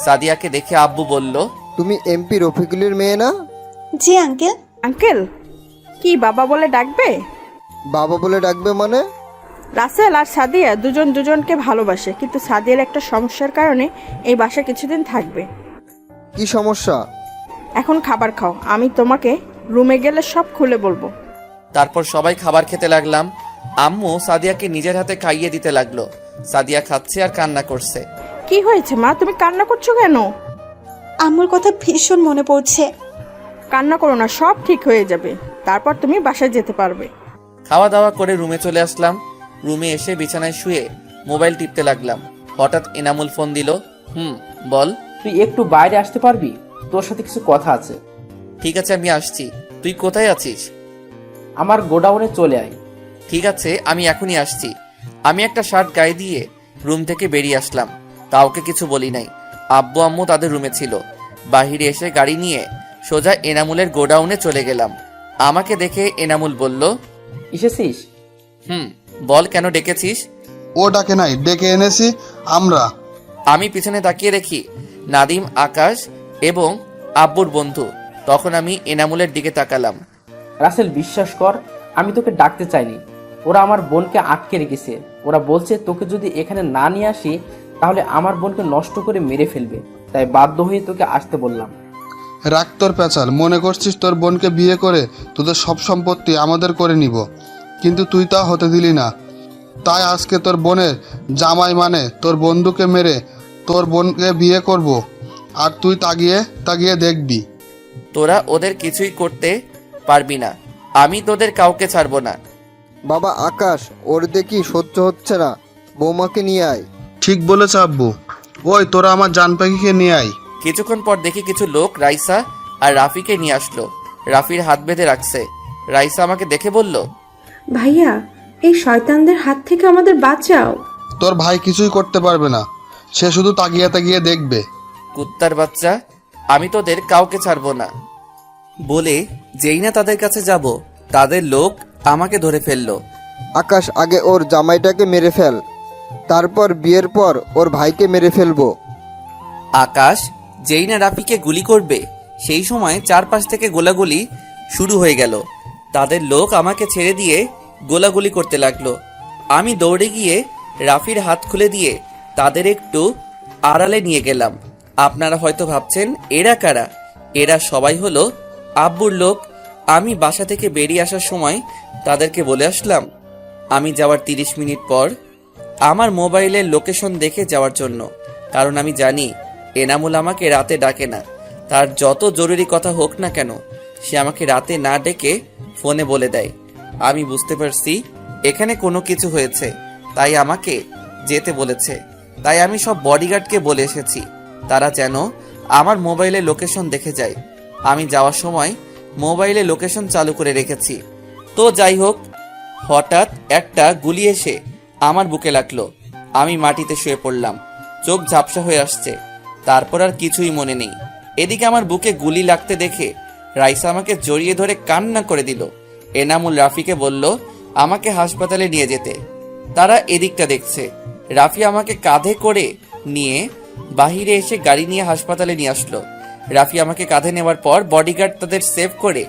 সাদিয়াকে দেখে আব্বু বলল, তুমি এমপি রফিকুলের মেয়ে না? জি আঙ্কেল। আঙ্কেল কি বাবা বলে ডাকবে? বাবা বলে ডাকবে মানে? রাসেল আর সাদিয়া দুজন দুজনকে ভালোবাসে, কিন্তু সাদিয়ার একটা সমস্যার কারণে এই বাসা কিছুদিন থাকবে। কি সমস্যা? এখন খাবার খাও, আমি তোমাকে রুমে গেলে সব খুলে বলবো। তারপর সবাই খাবার খেতে লাগলাম। আম্মু সাদিয়াকে নিজের হাতে খাইয়ে দিতে লাগলো। সাদিয়া খাচ্ছে আর কান্না করছে। কি হয়েছে মা, তুমি কান্না করছো কেন? আম্মুর কথা ভীষণ মনে পড়ছে। কান্না করো না, সব ঠিক হয়ে যাবে। তারপর তুমি বাসায় যেতে পারবে। খাওয়া দাওয়া করে রুমে চলে আসলাম। রুমে এসে বিছানায় শুয়ে মোবাইল টিপতে লাগলাম। হঠাৎ এনামুল ফোন দিল। বল। তুই একটু বাইরে আসতে পারবি? তোর সাথে কিছু কথা আছে। ঠিক আছে, আমি আসছি। তুই কোথায় আছিস? আমার গোডাউনে চলে আয়। ঠিক আছে, আমি এখনই আসছি। আমি একটা শার্ট গায়ে দিয়ে রুম থেকে বেরিয়ে আসলাম। কাউকে কিছু বলি নাই। আব্বু আম্মু তাদের রুমে ছিল। বাহিরে এসে গাড়ি নিয়ে সোজা এনামুলের গোডাউনে চলে গেলাম। আমাকে দেখে এনামুল বলল, এসেছিস? বল, কেন ডেকেছিস? ও ডাকে নাই, ডেকে এনেছি আমরা। আমি পিছনে তাকিয়ে দেখি নাদিম, আকাশ এবং আব্বুর বন্ধু। তখন আমি এনামুলের দিকে তাকালাম। রাসেল, বিশ্বাস কর, আমি তোকে ডাকতে চাইনি। ওরা আমার বোনকে আটকে রেখেছে। ওরা বলছে তোকে যদি এখানে না নিয়ে আসি তাহলে আমার বোনকে নষ্ট করে মেরে ফেলবে, তাই বাধ্য হয়ে তোকে আসতে বললাম। রাগ তোর পেঁচাল, মনে করছিস তোর বোনকে বিয়ে করে তোদের সব সম্পত্তি আমাদের করে নিব, কিন্তু তুই তা হতে দিলি না। তাই আজকে তোর বোনের জামাই মানে তোর বন্ধুকে মেরে তোর বোনকে বিয়ে করব, আর তুই তাকিয়ে তাকিয়ে দেখবি। তোরা ওদের কিছুই করতে পারবি না। আমি তোদের কাউকে ছাড়বো না। বাবা আকাশ, ওর দেখি সহ্য হচ্ছে না, বৌমাকে নিয়ে আয়। ঠিক বলেছ আব্বু। ওই তোরা আমার জান পাখিকে নিয়ে আয়। কিছুক্ষণ পর দেখি কিছু লোক রাইসা আর রাফিকে নিয়ে আসলো। রাফির হাত বেঁধে রাখছে। রাইসা আমাকে দেখে বলল, ভাইয়া, এই শয়তানদের হাত থেকে আমাদের বাঁচাও। তোর ভাই কিছুই করতে পারবে না, সে শুধু তাকিয়ে তাকিয়ে দেখবে। কুত্তার বাচ্চা, আমি তোদের কাউকে ছাড়বো না বলে যেই না তাদের কাছে যাব, তাদের লোক আমাকে ধরে ফেললো। আকাশ, আগে ওর জামাইটাকে মেরে ফেল, তারপর বিয়ের পর ওর ভাইকে মেরে ফেলবো। আকাশ যেই না রাফিকে গুলি করবে, সেই সময় চারপাশ থেকে গোলাগুলি শুরু হয়ে গেল। তাদের লোক আমাকে ছেড়ে দিয়ে গোলাগুলি করতে লাগলো। আমি দৌড়ে গিয়ে রাফির হাত খুলে দিয়ে তাদের একটু আড়ালে নিয়ে গেলাম। আপনারা হয়তো ভাবছেন এরা কারা? এরা সবাই হলো আব্বুর লোক। আমি বাসা থেকে বেরিয়ে আসার সময় তাদেরকে বলে আসলাম আমি যাওয়ার 30 মিনিট পর আমার মোবাইলের লোকেশন দেখে যাওয়ার জন্য, কারণ আমি জানি এনামুল আমাকে রাতে ডাকে না। তার যত জরুরি কথা হোক না কেন, সে আমাকে রাতে না ডেকে ফোনে বলে দেয়। আমি বুঝতে পারছি এখানে কোনো কিছু হয়েছে, তাই আমাকে যেতে বলেছে। তাই আমি সব বডিগার্ডকে বলে এসেছি তারা যেন আমার মোবাইলে লোকেশন দেখে যায়। আমি যাওয়ার সময় মোবাইলে লোকেশন চালু করে রেখেছি। তো যাই হোক, হঠাৎ একটা গুলি এসে আমার বুকে লাগলো। আমি মাটিতে শুয়ে পড়লাম, চোখ ঝাপসা হয়ে আসছে। তারপর আর কিছুই মনে নেই। এদিকে আমার বুকে গুলি লাগতে দেখে রাইসা আমাকে জড়িয়ে ধরে কান্না করে দিল। এনামুল রাফিকে বলল আমাকে হাসপাতালে নিয়ে যেতে। তারা এদিকটা দেখছে। রাফি আমাকে কাঁধে করে নিয়ে বাহিরে এসে গাড়ি নিয়ে হাসপাতালে নিয়ে আসলো। রাফি আমাকে কাঁধে নেওয়ার পর বডিগার্ড তাদের সেভ করে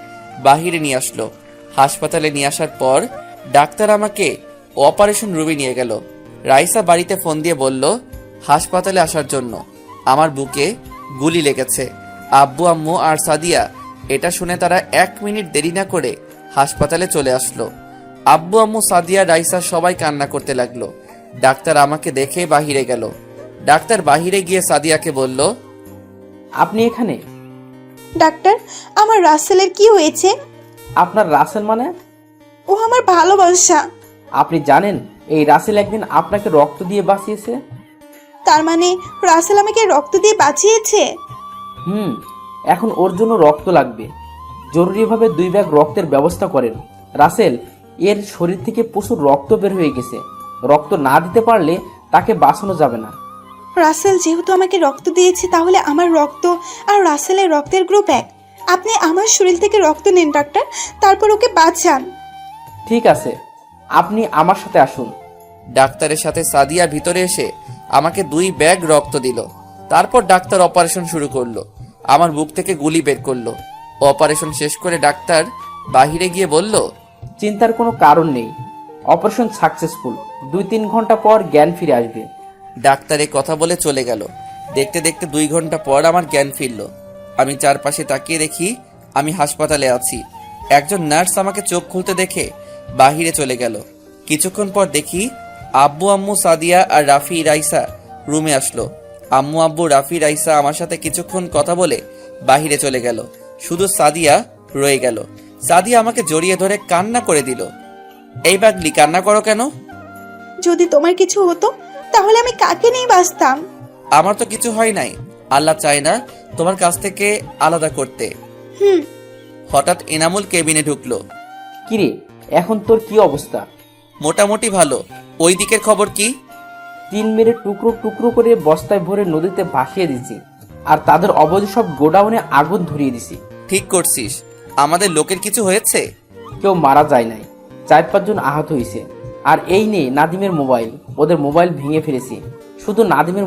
বাহিরে নিয়ে আসলো। হাসপাতালে নিয়ে আসার পর ডাক্তার আমাকে অপারেশন রুমে নিয়ে গেল। রাইসা বাড়িতে ফোন দিয়ে বলল হাসপাতালে আসার জন্য। আমার বুকে গুলি লেগেছে। আব্বু আম্মু আর সাদিয়া এটা শুনে তারা 1 মিনিট দেরি না করে হাসপাতালে চলে আসলো। আব্বু আম্মু সাদিয়া রাইসা সবাই কান্না করতে লাগলো। ডাক্তার আমাকে দেখে বাহিরে গেল। ডাক্তার বাহিরে গিয়ে সাদিয়াকে বলল, আপনি এখানে? ডাক্তার, আমার রাসেলের কি হয়েছে? আপনার রাসেল মানে? ও আমার ভালোবাসা। আপনি জানেন এই রাসেল একদিন আপনাকে রক্ত দিয়ে বাঁচিয়েছে? তার মানে রাসেল আমাকে রক্ত দিয়ে বাঁচিয়েছে? এখন ওর জন্য রক্ত লাগবে। জরুরিভাবে 2 ব্যাগ রক্তের ব্যবস্থা করেন। রাসেল এর শরীর থেকে প্রচুর রক্ত বের হয়ে গেছে। রক্ত না দিতে পারলে তাকে বাঁচানো যাবে না। রাসেল যেহেতু আমাকে রক্ত দিয়েছে, তাহলে আমার রক্ত আর রাসেলের রক্তের গ্রুপ এক। আপনি আমার শরীর থেকে রক্ত নিন ডাক্তার, তারপর ওকে বাঁচান। ঠিক আছে, আপনি আমার সাথে আসুন। ডাক্তারের সাথে সাদিয়া ভিতরে এসে আমাকে 2 ব্যাগ রক্ত দিল। তারপর ডাক্তার অপারেশন শুরু করলো। আমার বুক থেকে গুলি বের করলো। অপারেশন শেষ করে ডাক্তার বাহিরে গিয়ে বলল, চিন্তার কোনো কারণ নেই, অপারেশন সাকসেসফুল। 2-3 ঘন্টা পর জ্ঞান ফিরে আসবে। ডাক্তার এই কথা বলে চলে গেল। দেখতে দেখতে 2 ঘন্টা পর আমার জ্ঞান ফিরল। আমি চারপাশে তাকিয়ে দেখি আমি হাসপাতালে আছি। একজন নার্স আমাকে চোখ খুলতে দেখে বাহিরে চলে গেল। কিছুক্ষণ পর দেখি আব্বু আম্মু সাদিয়া আর রাফি রাইসা রুমে আসলো। আম্মু আব্বু রাফি রাইসা আমার সাথে কিছুক্ষণ কথা বলে বাহিরে চলে গেল। শুধু সাদিয়া রয়ে গেল। সাদিয়া আমাকে জড়িয়ে ধরে কান্না করে দিল। এই পাগলি, কান্না করো কেন? যদি তোমার কিছু হতো তাহলে আমি কাকে নিয়ে বাঁচতাম? আমার তো কিছু হয় নাই। আল্লাহ চায় না তোমার কাছ থেকে আলাদা করতে। হঠাৎ এনামুল কেবিনে ঢুকলো। কিরে, এখন তোর কি অবস্থা? মোটামুটি ভালো। ওই দিকের খবর কি? 3 মেরে টুকরো টুকরো করে বস্তায় ভরে নদীতে ভাসিয়ে দিছি, আর তাদের অবৈধ সব গোডাউনে আগুন ধরিয়ে দিছি। ঠিক করছিস। আমাদের লোকের কিছু হয়েছে? কেউ মারা যায় নাই, 4-5 জন আহত হয়েছে। আর এই নিয়ে নাদিমের মোবাইল, ওদের মোবাইল ভেঙে ফেলেছি। শুধু নাদিমের